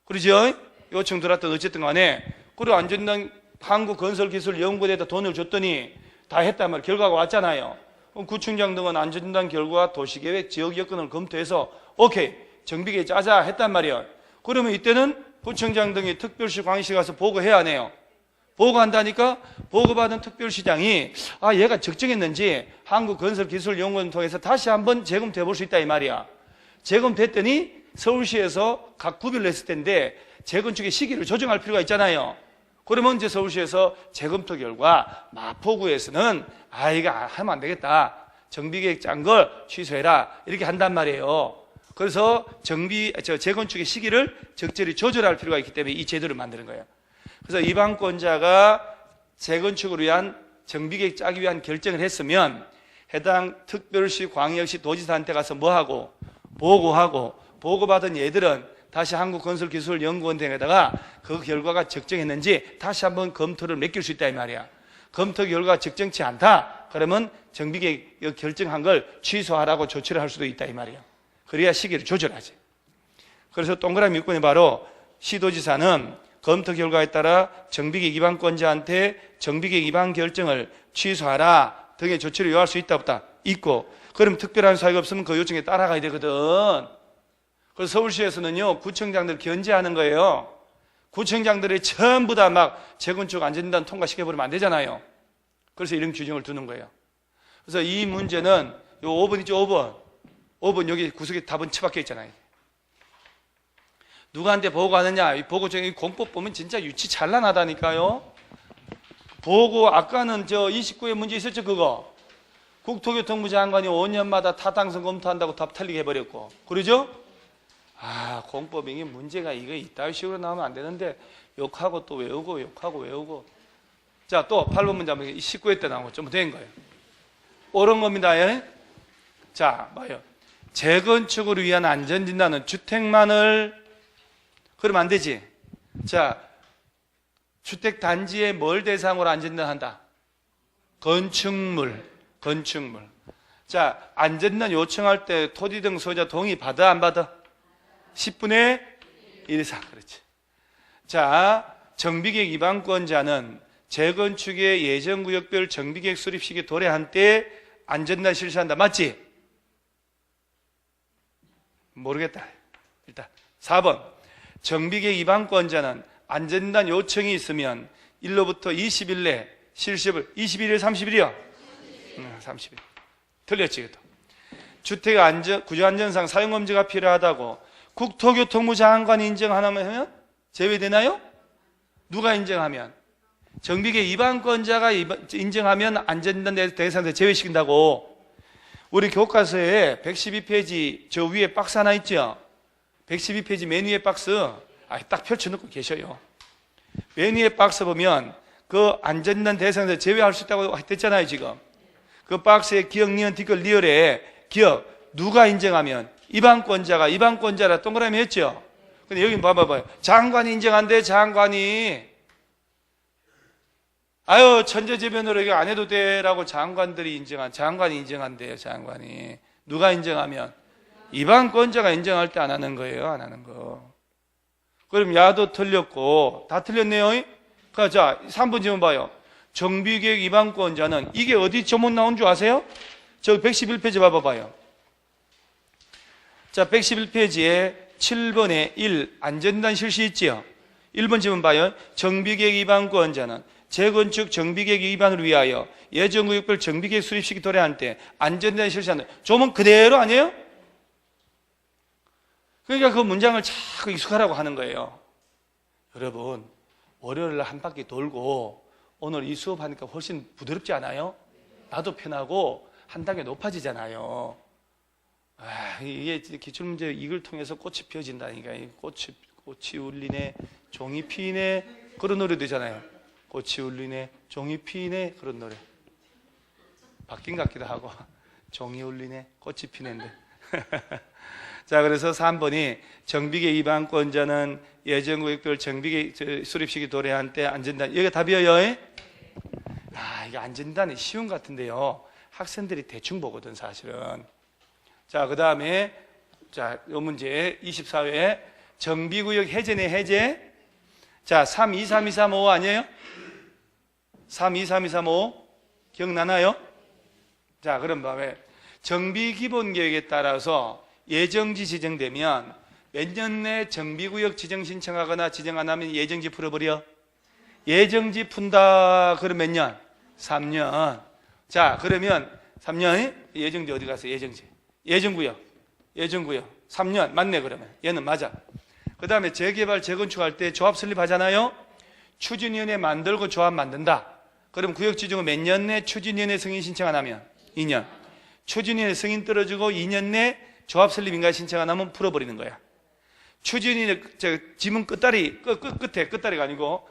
그러죠? 요청 들어왔던 어쨌든 간에 그리고 안전진단 한국건설기술연구원에다 돈을 줬더니 다 했단 말이에요. 결과가 왔잖아요. 그럼 구청장 등은 안전진단 결과 도시계획, 지역 여건을 검토해서 오케이 정비계획 짜자 했단 말이에요. 그러면 이때는 구청장 등이 특별시 광역시 가서 보고해야 하네요. 보고한다니까 보고받은 특별시장이 얘가 적정했는지 한국건설기술연구원 통해서 다시 한번 재검토해 볼 수 있다 이 말이야. 재검토했더니 서울시에서 각 구별을 했을 텐데 재건축의 시기를 조정할 필요가 있잖아요. 그러면 이제 서울시에서 재검토 결과 마포구에서는 이거 하면 안 되겠다. 정비계획 짠 걸 취소해라. 이렇게 한단 말이에요. 그래서 재건축의 시기를 적절히 조절할 필요가 있기 때문에 이 제도를 만드는 거예요. 그래서 위반권자가 재건축을 위한 정비계획 짜기 위한 결정을 했으면 해당 특별시, 광역시, 도지사한테 가서 뭐하고 보고하고 보고받은 얘들은 다시 한국건설기술연구원 등에다가 그 결과가 적정했는지 다시 한번 검토를 맡길 수 있다 이 말이야. 검토 결과가 적정치 않다 그러면 정비계획 결정한 걸 취소하라고 조치를 할 수도 있다 이 말이야. 그래야 시기를 조절하지. 그래서 동그라미 6번이 바로 시도지사는 검토 결과에 따라 정비계획 위반권자한테 정비계획 위반 결정을 취소하라 등의 조치를 요할 수 있다 없다? 있고 그럼 특별한 사유가 없으면 그 요청에 따라가야 되거든. 그래서 서울시에서는요 구청장들 견제하는 거예요. 구청장들이 전부 다 막 재건축 안전진단 통과시켜버리면 안 되잖아요. 그래서 이런 규정을 두는 거예요. 그래서 이 문제는 요 5번 있죠 5번 5번 여기 구석에 답은 처박혀 있잖아요. 누구한테 보고하느냐 이 보고적인 공법 보면 진짜 유치 찬란하다니까요. 보고 아까는 저 29회 문제 있었죠 그거. 국토교통부 장관이 5년마다 타당성 검토한다고 답 틀리게 해버렸고 그러죠? 공법 이게 문제가 이거 이따위 식으로 나오면 안 되는데 욕하고 또 외우고 욕하고 외우고. 자, 또 8번 문제 한번 19회 때 나온 거 좀 된 거예요. 옳은 겁니다. 예? 자, 봐요. 재건축을 위한 안전진단은 주택만을 그러면 안 되지. 자, 주택단지에 뭘 대상으로 안전진단한다? 건축물. 자, 안전진단 요청할 때 토지 등 소유자 동의 받아 안 받아? 10분의 1 이상. 그렇지. 자, 정비계획 위반권자는 재건축의 예정구역별 정비계획 수립 시기 도래한 때 안전진단 실시한다. 맞지? 모르겠다. 일단 4번 정비계획 위반권자는 안전진단 요청이 있으면 1로부터 20일 내 실시을 21일 30일이요? 30일. 틀렸지 이것도. 주택 구조안전상 사용검증가 필요하다고 국토교통부 장관이 인정하면 제외되나요? 누가 인정하면? 정비계획 위반권자가 인정하면 안전진단 대상에서 제외시킨다고. 우리 교과서에 112페이지 저 위에 박스 하나 있죠? 112페이지 맨 위에 박스 딱 펼쳐놓고 계셔요. 맨 위에 박스 보면 그 안전진단 대상에서 제외할 수 있다고 했잖아요 지금. 그 박스에 기억, 니은, 디귿, 리을에 기억 누가 인정하면 위반권자라 동그라미 했죠? 근데 여기 봐봐요. 장관이 인정한대. 장관이 아유 천재지변으로 이거 안 해도 돼라고 장관이 인정한대요. 장관이 누가 인정하면 위반권자가 인정할 때 안 하는 거예요. 안 하는 거. 그럼 야도 틀렸고 다 틀렸네요. 자 3번 질문 봐요. 정비계획 위반권자는 이게 어디 조문 나온 줄 아세요? 저 111페이지 봐봐요. 자 111페이지에 7번에 1 안전진단 실시 있지요. 1번 질문 봐요. 정비계획 위반권자는 재건축 정비계획 위반을 위하여 예정구역별 정비계획 수립식이 도래할 때 안전진단 실시한다. 조문 그대로 아니에요? 그러니까 그 문장을 자꾸 익숙하라고 하는 거예요. 여러분 월요일 날 한 바퀴 돌고 오늘 이 수업하니까 훨씬 부드럽지 않아요? 나도 편하고 한 단계 높아지잖아요. 이게 기출문제 이걸 통해서 꽃이 피어진다니까. 꽃이 울리네 종이 피네 그런 노래 되잖아요. 꽃이 울리네 종이 피네 그런 노래. 바뀐 것 같기도 하고 종이 울리네 꽃이 피네인데. 자 그래서 3번이 정비계획 위반권자는 예정구역별 정비계획 수립식이 도래한 때 안전진단. 여기가 답이에요. 이게 안전진단이 쉬운 것 같은데요. 학생들이 대충 보거든 사실은. 자 그 다음에 자 이 문제 24회 정비구역 해제네 해제. 자 3, 2, 3, 2, 3, 5 아니에요? 3, 2, 3, 2, 3, 5 기억나나요? 자 그럼 봐봐요. 정비기본계획에 따라서 예정지 지정되면 몇 년 내 정비구역 지정 신청하거나 지정 안 하면 예정지 풀어버려? 예정지 푼다 그럼 몇 년? 3년. 자 그러면 3년 예정지 어디 갔어? 예정구역 3년 맞네. 그러면 얘는 맞아. 그 다음에 재개발 재건축할 때 조합 설립하잖아요. 추진위원회 만들고 조합 만든다. 그럼 구역 지정은 몇 년 내 추진위원회 승인 신청 안 하면? 2년. 추진위원회 승인 떨어지고 2년 내 조합 설립 인가 신청 안 하면 풀어버리는 거야. 추진위원회 지문 끝다리가 아니고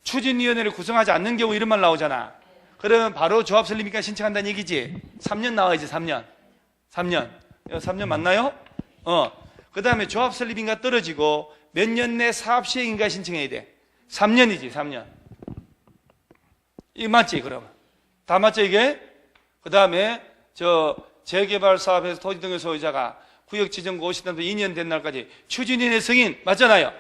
추진위원회를 구성하지 않는 경우 이런 말 나오잖아. 그러면 바로 조합 설립 인가 신청한다는 얘기지. 3년 나와야지. 3년 맞나요? 그 다음에 조합 설립 인가 떨어지고 몇 년 내 사업 시행 인가 신청해야 돼. 3년이지. 3년. 이거 맞지? 그럼 다 맞죠 이게? 그 다음에 재개발 사업에서 토지 등의 소유자가 구역 지정 50년도 2년 된 날까지 추진위원회 승인 맞잖아요.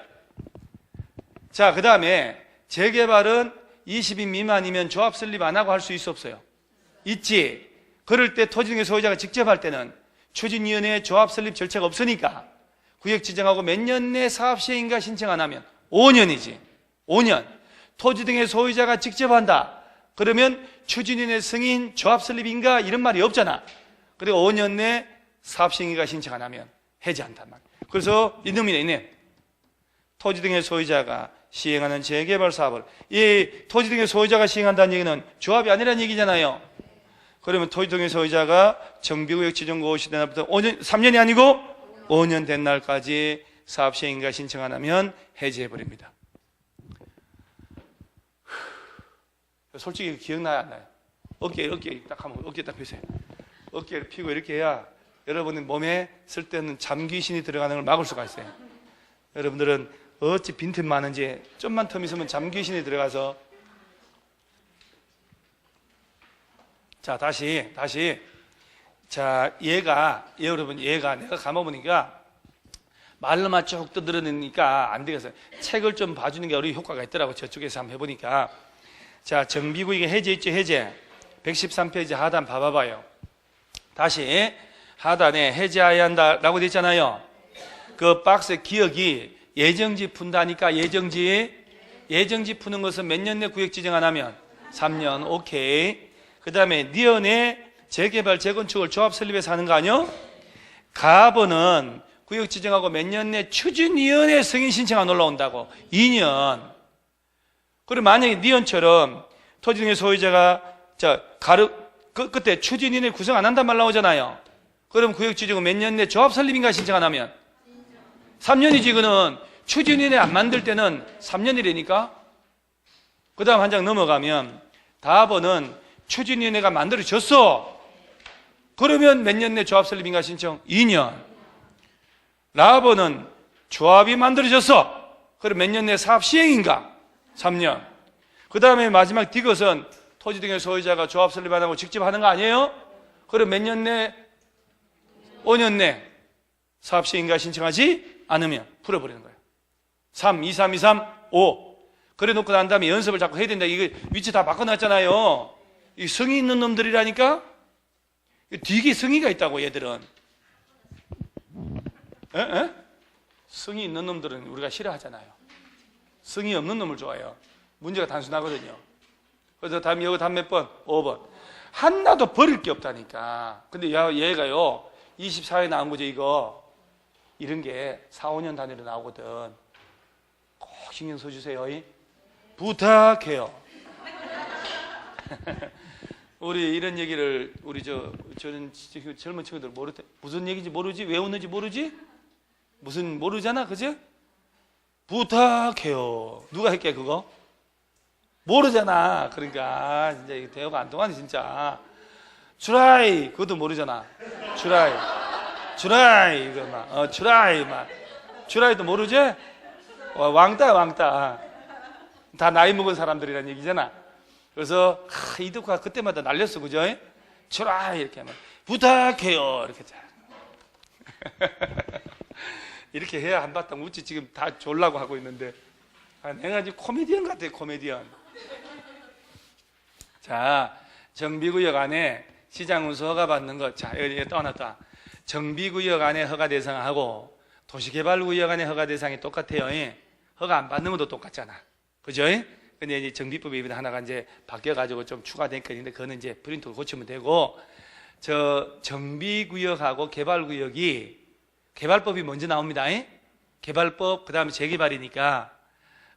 자, 그 다음에 재개발은 20인 미만이면 조합 설립 안 하고 할 수 있어 없어요? 있지. 그럴 때 토지 등의 소유자가 직접 할 때는 추진위원회 조합 설립 절차가 없으니까 구역 지정하고 몇 년 내 사업 시행인가 신청 안 하면 5년이지. 5년. 토지 등의 소유자가 직접 한다. 그러면 추진위원회 승인 조합 설립인가 이런 말이 없잖아. 그리고 5년 내 사업 시행인가 신청 안 하면 해제한단 말이야. 그래서 이놈이네 있네. 토지 등의 소유자가 시행하는 재개발 사업을 이 토지 등의 소유자가 시행한다는 얘기는 조합이 아니라는 얘기잖아요. 그러면 토지 등의 소유자가 정비구역 지정고 50된 날부터 3년이 아니고 5년 된 날까지 사업 시행인가 신청 안 하면 해제해버립니다. 솔직히 기억나요 안 나요? 어깨 딱 하면 어깨 딱 펴세요. 어깨를 펴고 이렇게 해야 여러분의 몸에 쓸데없는 잠귀신이 들어가는 걸 막을 수가 있어요. 여러분들은 어찌 빈틈 많은지 좀만 텀 있으면 잠귀신이 들어가서. 자 다시 자 여러분 얘가 내가 감아보니까 말로만 쭉 떠들어내니까 안 되겠어요. 책을 좀 봐주는 게 우리 효과가 있더라고. 저쪽에서 한번 해보니까. 자 정비구역의 해제 있죠. 해제 113페이지 하단 봐봐요. 다시 하단에 해제해야 한다라고 되어 있잖아요. 그 박스의 기억이 예정지 푼다니까. 예정지 푸는 것은 몇 년 내 구역 지정 안 하면 3년. 오케이. 그 다음에 니은의 재개발 재건축을 조합 설립해서 하는 거 아니요? 가번은 구역 지정하고 몇 년 내 추진위원회 승인 신청 안 올라온다고. 2년. 그리고 만약에 니은처럼 토지 등의 소유자가 그때 추진위원회 구성 안 한단 말 나오잖아요. 그럼 구역 지정은 몇 년 내 조합 설립인가 신청 안 하면 3년이지. 그는 추진위원회 안 만들 때는 3년이라니까. 그 다음 한 장 넘어가면 다번은 추진위원회가 만들어졌어. 그러면 몇 년 내 조합 설립인가 신청? 2년. 라번은 조합이 만들어졌어. 그럼 몇 년 내 사업 시행인가? 3년. 그 다음에 마지막 디귿은 토지 등의 소유자가 조합 설립 안 하고 직접 하는 거 아니에요? 그럼 몇 년 내? 5년 내 사업 시행인가 신청하지 않으면 풀어버리는 거예요. 3, 2, 3, 2, 3, 5. 그래 놓고 난 다음에 연습을 자꾸 해야 된다. 이거 위치 다 바꿔놨잖아요. 이 성이 있는 놈들이라니까? 뒤에 성의가 있다고, 얘들은. 에? 성이 있는 놈들은 우리가 싫어하잖아요. 성이 없는 놈을 좋아해요. 문제가 단순하거든요. 그래서 다음 여기 다음 몇 번? 5번. 하나도 버릴 게 없다니까. 근데 얘가요, 24회 나온 거죠, 이거. 이런 게 4, 5년 단위로 나오거든. 꼭 신경 써주세요. 부탁해요. 우리 이런 얘기를, 저는 젊은 친구들 무슨 얘기인지 모르지? 왜 웃는지 모르지? 모르잖아, 그죠? 부탁해요. 누가 할게, 그거? 모르잖아. 그러니까, 진짜 이거 대화가 안 통하네, 진짜. try. 그것도 모르잖아. try, 이거 막, try도 모르지? 왕따. 다 나이 먹은 사람들이란 얘기잖아. 그래서, 이덕화 그때마다 날렸어, 그죠? try, 이렇게 하면. 부탁해요. 이렇게 자. 이렇게 해야 한바탕 웃지. 지금 다 졸라고 하고 있는데. 내가 지금 코미디언 같아, 코미디언. 자, 정비구역 안에 시장운수 허가 받는 것. 자, 여기 떠났다. 정비구역 안에 허가 대상하고 도시개발구역 안에 허가 대상이 똑같아요. 허가 안 받는 것도 똑같잖아. 그죠? 근데 이제 정비법이 하나가 이제 바뀌어가지고 좀 추가된 거 있는데, 그거는 이제 프린트로 고치면 되고, 정비구역하고 개발구역이, 개발법이 먼저 나옵니다. 개발법, 그 다음에 재개발이니까,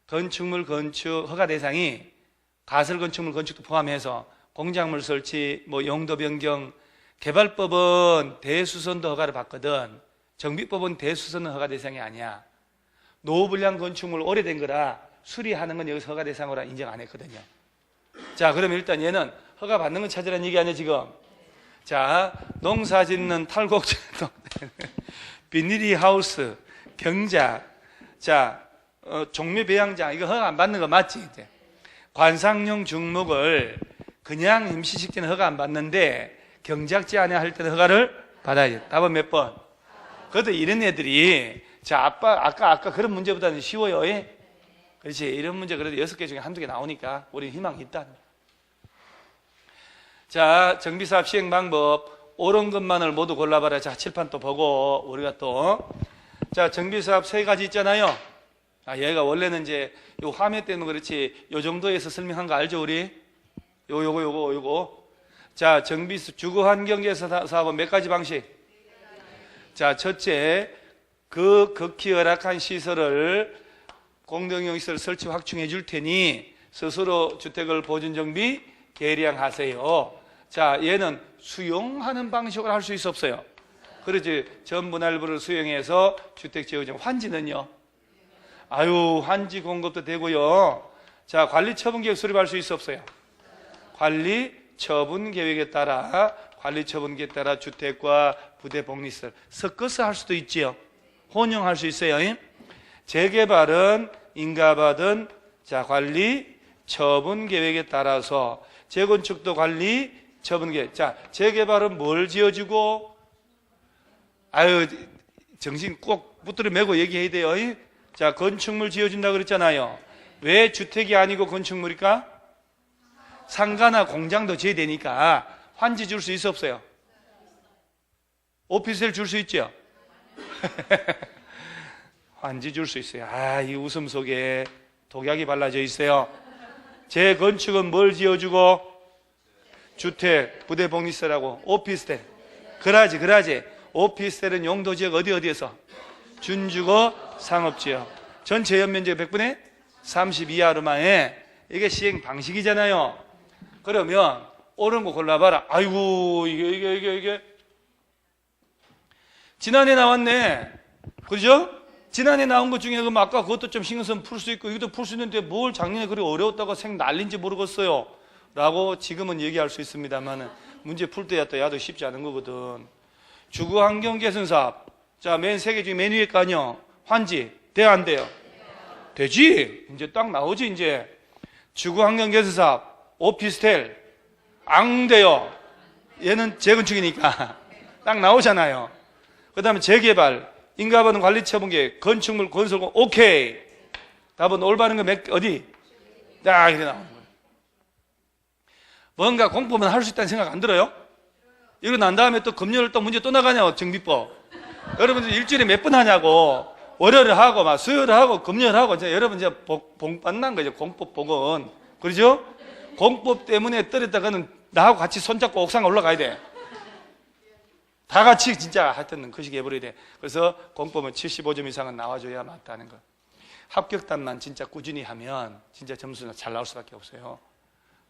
건축물 건축 허가 대상이 가설 건축물 건축도 포함해서 공작물 설치, 용도 변경, 개발법은 대수선도 허가를 받거든. 정비법은 대수선 허가 대상이 아니야. 노후불량 건축물 오래된 거라 수리하는 건 여기서 허가 대상으로 인정 안 했거든요. 자, 그럼 일단 얘는 허가 받는 건 찾으라는 얘기 아니야, 지금? 자, 농사 짓는 탈곡, 비닐이 하우스, 경작, 자, 종묘 배양장, 이거 허가 안 받는 거 맞지? 이제. 관상용 중목을 그냥 임시식지는 허가 안 받는데 경작지 안에 할 때는 허가를 받아야지. 답은 몇 번? 그래도 이런 애들이, 자, 아까 그런 문제보다는 쉬워요. 그렇지. 이런 문제 그래도 6개 중에 한두 개 나오니까 우리 희망이 있다. 자, 정비사업 시행 방법, 옳은 것만을 모두 골라봐라. 자, 칠판 또 보고, 우리가 또. 자, 정비사업 3가지 있잖아요. 얘가 원래는 이제 요 화면 때는 그렇지, 요 정도에서 설명한 거 알죠, 우리? 요거. 자, 주거환경개선 사업은 몇 가지 방식? 자, 첫째, 극히 열악한 시설을 공동용 시설 설치 확충해 줄 테니 스스로 주택을 보존 정비 개량하세요. 자, 얘는 수용하는 방식으로 할 수 있어 없어요? 그렇지. 전분할부를 수용해서 주택 지어정. 환지는요? 환지 공급도 되고요. 자, 관리 처분 계획 수립할 수 있어 없어요? 관리 처분 계획에 따라 주택과 부대 복리시설 섞어서 할 수도 있지요. 혼용할 수 있어요. 재개발은 인가받은 자, 관리 처분 계획에 따라서 재건축도 관리 처분 계획. 자, 재개발은 뭘 지어주고? 정신 꼭 붙들어 매고 얘기해야 돼요. 자, 건축물 지어준다 그랬잖아요. 왜 주택이 아니고 건축물일까? 상가나 공장도 지어야 되니까 환지 줄 수 있어 없어요? 오피스텔 줄 수 있죠? 환지 줄 수 있어요. 아, 이 웃음 속에 독약이 발라져 있어요. 재건축은 뭘 지어주고? 주택, 부대복리세라고. 오피스텔. 그라지. 오피스텔은 용도지역 어디에서? 준주거 상업지역. 전체 연면적 100분의 30 이하로만 해. 이게 시행 방식이잖아요. 그러면 옳은 거 골라봐라. 아이고, 이게. 지난해 나왔네. 그죠? 지난해 나온 것 중에 그럼 아까 그것도 좀 신경 쓰면 풀 수 있고 이것도 풀 수 있는데 뭘 작년에 그리 어려웠다고 생 난린지 모르겠어요. 라고 지금은 얘기할 수 있습니다만 문제 풀 때야 또 야도 쉽지 않은 거거든. 주거환경 개선 사업. 자, 맨 세 개 중에 맨 위에 거 아니요. 환지. 돼요, 안 돼요? 되지. 이제 딱 나오지, 이제. 주거환경 개선 사업. 오피스텔. 안 돼요. 얘는 재건축이니까. 딱 나오잖아요. 그 다음에 재개발. 인가받은 관리처분계, 건축물, 건설공, 오케이. 답은 올바른 거 어디? 딱 이렇게 나오는 거예요. 뭔가 공법은 할 수 있다는 생각 안 들어요? 이거 난 다음에 또 금요일 또 문제 또 나가냐고, 정비법. 여러분들 일주일에 몇 번 하냐고. 월요일을 하고, 막 수요일을 하고, 금요일 하고, 여러분 이제 복 받는 거죠. 공법 복은. 그러죠? 공법 때문에 떨었다가는 나하고 같이 손잡고 옥상 올라가야 돼. 다 같이 진짜 하여튼 그 시기 해버려야 돼. 그래서 공법은 75점 이상은 나와줘야 맞다는 거. 합격단만 진짜 꾸준히 하면 진짜 점수는 잘 나올 수밖에 없어요.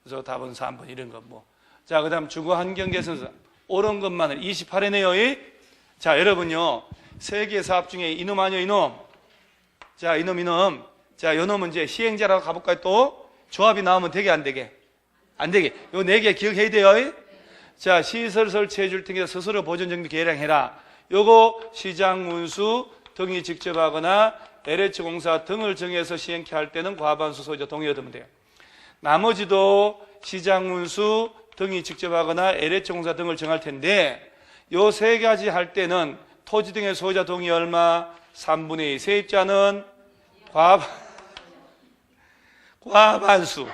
그래서 답은 3번 이런 거 뭐. 자, 그 다음 주거 환경 개선 옳은 것만을 28회네요. 자, 여러분요. 세계 사업 중에 이놈 아니요, 이놈. 자, 이놈. 자, 요 놈은 이제 시행자라고 가볼까요? 또 조합이 나오면 되게 안 되게? 안 되게. 요 4개 기억해야 돼요. 자, 시설 설치해 줄 테니까 스스로 보존 정비 계량해라. 요거 시장 운수 등이 직접 하거나 LH 공사 등을 정해서 시행케 할 때는 과반수 소유자 동의 얻으면 돼요. 나머지도 시장 운수 등이 직접 하거나 LH 공사 등을 정할 텐데 요 3가지 할 때는 토지 등의 소유자 동의 얼마? 3분의 2. 세입자는 과반수.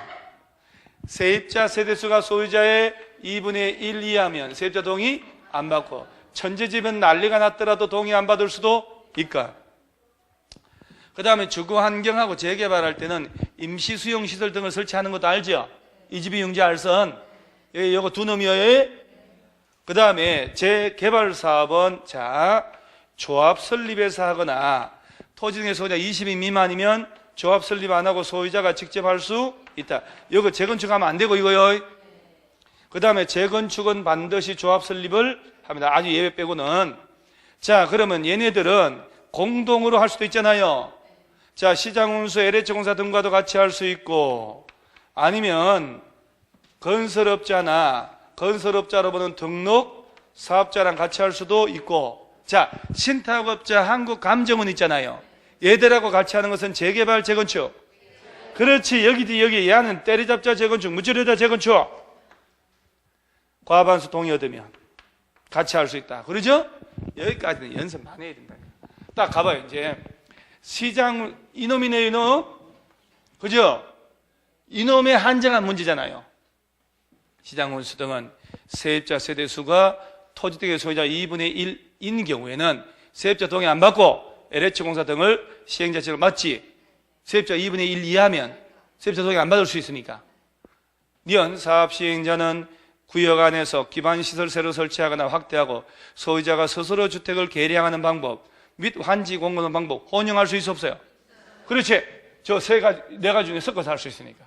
세입자 세대수가 소유자의 2분의 1 이하면 세입자 동의 안 받고 천재집은 난리가 났더라도 동의 안 받을 수도 있까. 그 다음에 주거환경하고 재개발할 때는 임시수용시설 등을 설치하는 것도 알죠? 이 집이 융지 알선. 요거 두 놈이에요. 그 다음에 재개발 사업은 자 조합 설립해서 하거나 토지 등의 소유자 20인 미만이면 조합 설립 안 하고 소유자가 직접 할 수 있다. 이거 재건축하면 안 되고 이거요. 그 다음에 재건축은 반드시 조합 설립을 합니다. 아주 예외 빼고는. 자, 그러면 얘네들은 공동으로 할 수도 있잖아요. 자, 시장운수, LH공사 등과도 같이 할 수 있고 아니면 건설업자나 건설업자로 보는 등록 사업자랑 같이 할 수도 있고 자, 신탁업자 한국감정원 있잖아요. 얘들하고 같이 하는 것은 재개발, 재건축. 그렇지. 여기 얘는 때리잡자 재건축, 무찌르자 재건축. 과반수 동의 얻으면 같이 할 수 있다. 그러죠? 여기까지는 연습 많이 해야 된다. 딱 가봐요. 이제 시장 이놈이네 이놈. 그죠? 이놈의 한정한 문제잖아요. 시장 운수 등은 세입자 세대수가 토지 등의 소유자 2분의 1인 경우에는 세입자 동의 안 받고 LH공사 등을 시행자 측을 맞지. 세입자 2분의 1 이하면 세입자 동의 안 받을 수 있으니까. 년 사업 시행자는 구역 안에서 기반시설 새로 설치하거나 확대하고 소유자가 스스로 주택을 개량하는 방법 및 환지 공급하는 방법 혼용할 수 있어 없어요? 그렇지. 저 4가지 중에 섞어서 할 수 있으니까.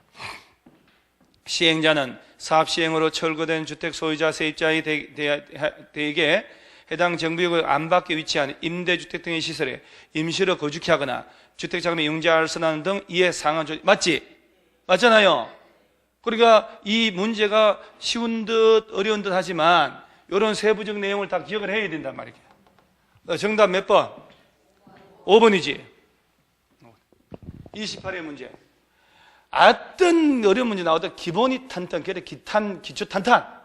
시행자는 사업 시행으로 철거된 주택 소유자 세입자의 대에게 해당 정비구역 안팎에 위치한 임대주택 등의 시설에 임시로 거주케 하거나 주택자금의 융자를 선하는 등 이에 상한 조치. 맞지? 맞잖아요. 그러니까 이 문제가 쉬운 듯 어려운 듯 하지만 이런 세부적 내용을 다 기억을 해야 된단 말이에요. 정답 몇 번? 5번이지. 28의 문제. 어떤 어려운 문제 나오다 기본이 탄탄, 기초 탄탄.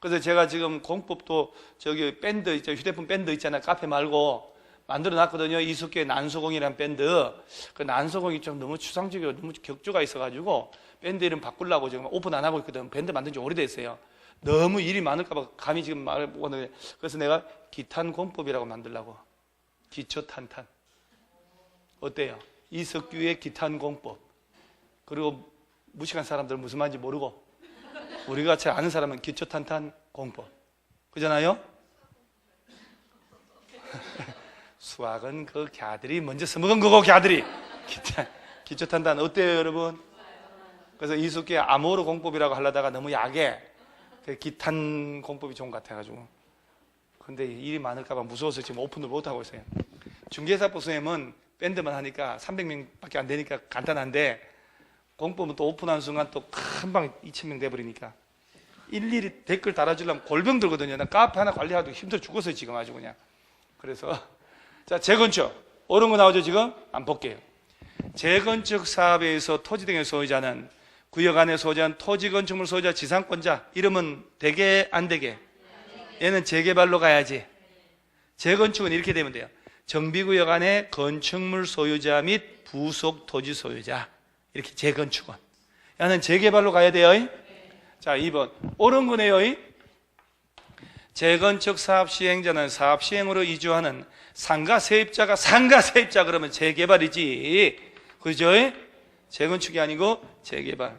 그래서 제가 지금 공법도 저기 밴드 있죠. 휴대폰 밴드 있잖아요. 카페 말고 만들어 놨거든요. 이숙계 난소공이라는 밴드. 그 난소공이 좀 너무 추상적이고 너무 격조가 있어가지고 밴드 이름 바꾸려고 지금 오픈 안 하고 있거든. 밴드 만든 지 오래됐어요. 너무 일이 많을까봐 감히 지금 말을 못하는데, 그래서 내가 기탄공법이라고 만들려고. 기초탄탄. 어때요? 이석규의 기탄공법. 그리고 무식한 사람들은 무슨 말인지 모르고, 우리가 잘 아는 사람은 기초탄탄 공법. 그잖아요? 수학은 그 걔들이 먼저 써먹은 거고, 걔들이. 기초탄탄 어때요, 여러분? 그래서 이석규의 암호로 공법이라고 하려다가 너무 약해. 기탄 공법이 좋은 것 같아가지고. 근데 일이 많을까봐 무서워서 지금 오픈을 못하고 있어요. 중개사법 선생님은 밴드만 하니까 300명밖에 안 되니까 간단한데, 공법은 또 오픈하는 순간 또 금방 2000명 돼버리니까 일일이 댓글 달아주려면 골병 들거든요. 나 카페 하나 관리하기도 힘들어 죽었어요 지금 아주 그냥. 그래서 자, 재건축 옳은 거 나오죠 지금? 한번 볼게요. 재건축 사업에서 토지 등의 소유자는 구역 안에 소유한 토지 건축물 소유자 지상권자. 이름은 되게 안 되게? 얘는 재개발로 가야지. 재건축은 이렇게 되면 돼요. 정비구역 안에 건축물 소유자 및 부속 토지 소유자. 이렇게 재건축은. 얘는 재개발로 가야 돼요. 자, 2번 옳은 거네요. 재건축 사업 시행자는 사업 시행으로 이주하는 상가 세입자가 상가 세입자 그러면 재개발이지. 그죠? 재건축이 아니고 재개발.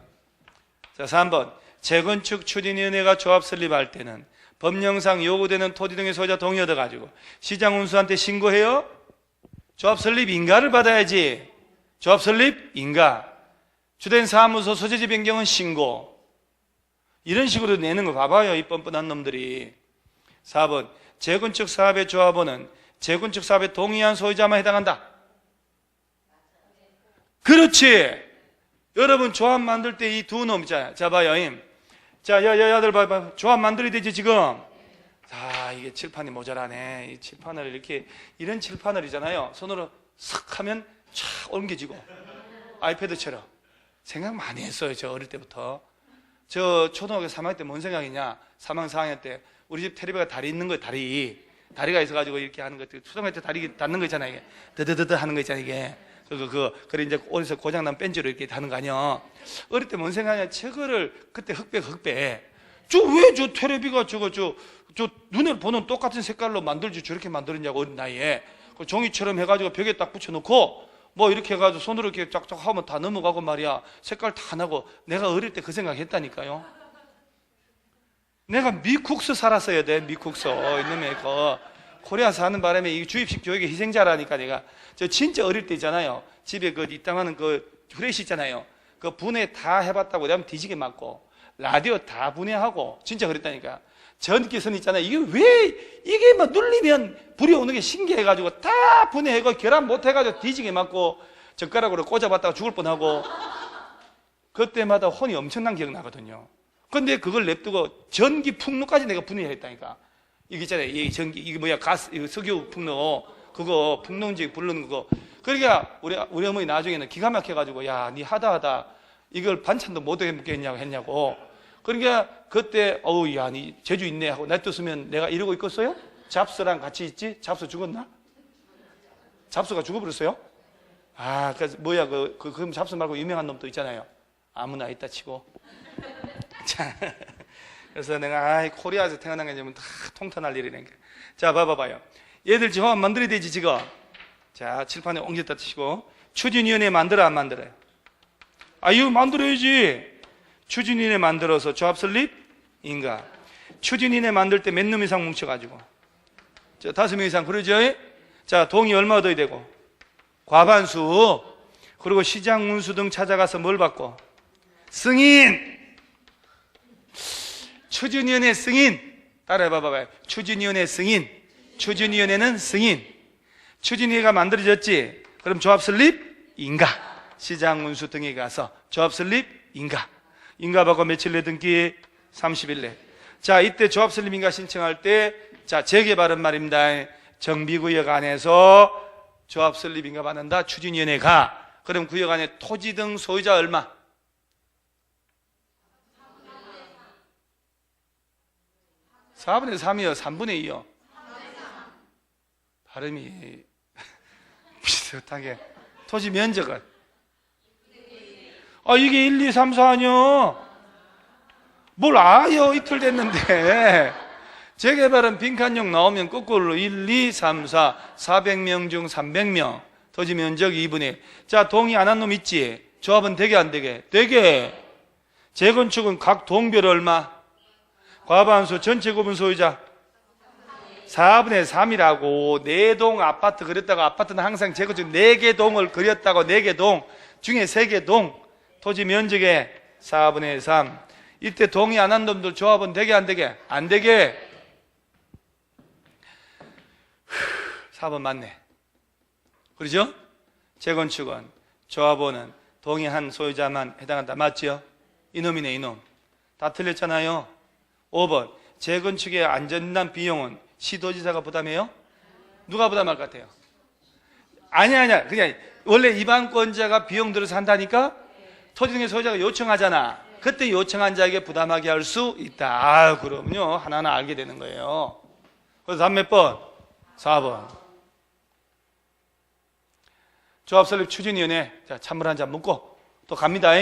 자, 3번 재건축 추진위원회가 조합 설립할 때는 법령상 요구되는 토지 등의 소유자 동의 얻어가지고 시장 운수한테 신고해요? 조합 설립 인가를 받아야지. 조합 설립 인가. 주된 사무소 소재지 변경은 신고. 이런 식으로 내는 거 봐봐요, 이 뻔뻔한 놈들이. 4번 재건축 사업의 조합원은 재건축 사업에 동의한 소유자만 해당한다. 그렇지. 여러분 조합 만들 때 이 두 놈 있잖아요. 자, 봐요. 자, 여자들 봐봐. 조합 만들어야 되지 지금. 자, 이게 칠판이 모자라네. 이 칠판을 이렇게, 이런 칠판을이잖아요. 손으로 싹 하면 촥 옮겨지고. 아이패드처럼. 생각 많이 했어요, 저 어릴 때부터. 저 초등학교 3학년 때 뭔 생각이냐? 3학년 4학년 때 우리 집 테레비가 다리 있는 거예요. 다리가 있어가지고 이렇게 하는 것. 초등학교 때 다리 닿는 거 있잖아요. 이게 드드드드 하는 거 있잖아요. 이게 그래 이제 어디서 고장난 벤치로 이렇게 하는 거 아니야. 어릴 때 뭔 생각이냐? 저거를 그때 흑백. 왜 저 테레비가 저 눈에 보는 똑같은 색깔로 만들지 저렇게 만들었냐고 어린 나이에. 그 종이처럼 해가지고 벽에 딱 붙여놓고. 뭐 이렇게 해가지고 손으로 이렇게 쫙쫙 하면 다 넘어가고 말이야. 색깔 다 나고. 내가 어릴 때 그 생각 했다니까요. 내가 미국서 살았어야 돼. 미국서. 이놈의 코리아 사는 바람에 이 주입식 교육의 희생자라니까. 내가 저 진짜 어릴 때 있잖아요. 집에 그 이 땅하는 그 후레쉬 있잖아요. 그 분해 다 해봤다고 내가 뒤지게 맞고 라디오 다 분해하고 진짜 그랬다니까. 전기선 있잖아요. 이게 막 눌리면 불이 오는 게 신기해가지고 다 분해하고 결합 못해가지고 뒤지게 맞고 젓가락으로 꽂아봤다가 죽을 뻔하고. 그때마다 혼이 엄청난 기억 나거든요. 근데 그걸 냅두고 전기 풍로까지 내가 분해했다니까. 이게 있잖아요. 이게 뭐야, 가스, 이거 석유 풍로. 그거 풍로인지 부르는 거. 그러니까 우리 어머니 나중에는 기가 막혀가지고, 야, 니 하다 이걸 반찬도 못 해먹겠냐고 했냐고. 그러니까 그때 야, 니 재주 있네 하고 놔뒀으면 내가 이러고 있겠어요? 잡수랑 같이 있지? 잡수 죽었나? 잡수가 죽어버렸어요? 아, 그래서 뭐야, 그럼 잡수 말고 유명한 놈도 있잖아요. 아무나 있다 치고. 자, 그래서 내가 코리아에서 태어난 게 다 통탄할 일이니까. 자, 봐봐요. 얘들 조합 만들어야 되지 지금. 자, 칠판에 옮겼다 치고. 추진위원회 만들어 안 만들어요? 이거 만들어야지. 추진위원회 만들어서 조합 설립 인가. 추진위원회 만들 때 몇 놈 이상 뭉쳐가지고. 자, 5명 이상 그러죠? 자, 동의 얼마 얻어야 되고? 과반수. 그리고 시장 운수 등 찾아가서 뭘 받고? 승인. 추진위원회 승인. 따라해봐봐요. 추진위원회 승인. 추진위원회는 승인. 추진위원회가 만들어졌지. 그럼 조합 설립 인가. 시장 운수 등에 가서 조합 설립 인가. 인가 받고 며칠 내 등기? 30일 내. 자, 이때 조합 설립 인가 신청할 때, 자, 재개발은 말입니다. 정비구역 안에서 조합 설립 인가 받는다. 추진위원회가. 그럼 구역 안에 토지 등 소유자 얼마? 4분의 3이요? 3분의 2요? 발음이 비슷하게. 토지 면적은? 이게 1, 2, 3, 4 아니요? 뭘 아요? 이틀 됐는데. 재개발은 빈칸용 나오면 거꾸로 1, 2, 3, 4, 400명 중 300명. 토지 면적 2분의 1. 자, 동의 안 한 놈 있지? 조합은 되게 안 되게? 되게. 재건축은 각 동별 얼마? 과반수 전체 구분 소유자 4분의 3이라고. 4동 아파트 그렸다고. 아파트는 항상 재건축 4개 동을 그렸다고. 4개 동 중에 3개 동. 토지 면적의 4분의 3. 이때 동의 안 한 놈들 조합은 되게 안 되게? 안 되게. 4번 맞네. 그러죠? 재건축은 조합원은 동의한 소유자만 해당한다. 맞죠? 이놈이네, 이놈. 다 틀렸잖아요. 5번 재건축의 안전난 비용은 시도지사가 부담해요? 누가 부담할 것 같아요? 아니야. 그냥 원래 입안권자가 비용 들어서 한다니까? 토지등의 소유자가 요청하잖아. 그때 요청한 자에게 부담하게 할 수 있다. 아, 그럼요. 하나하나 알게 되는 거예요. 그래서 다음 몇 번? 4번. 조합 설립 추진위원회. 자, 찬물 한 잔 먹고 또 갑니다.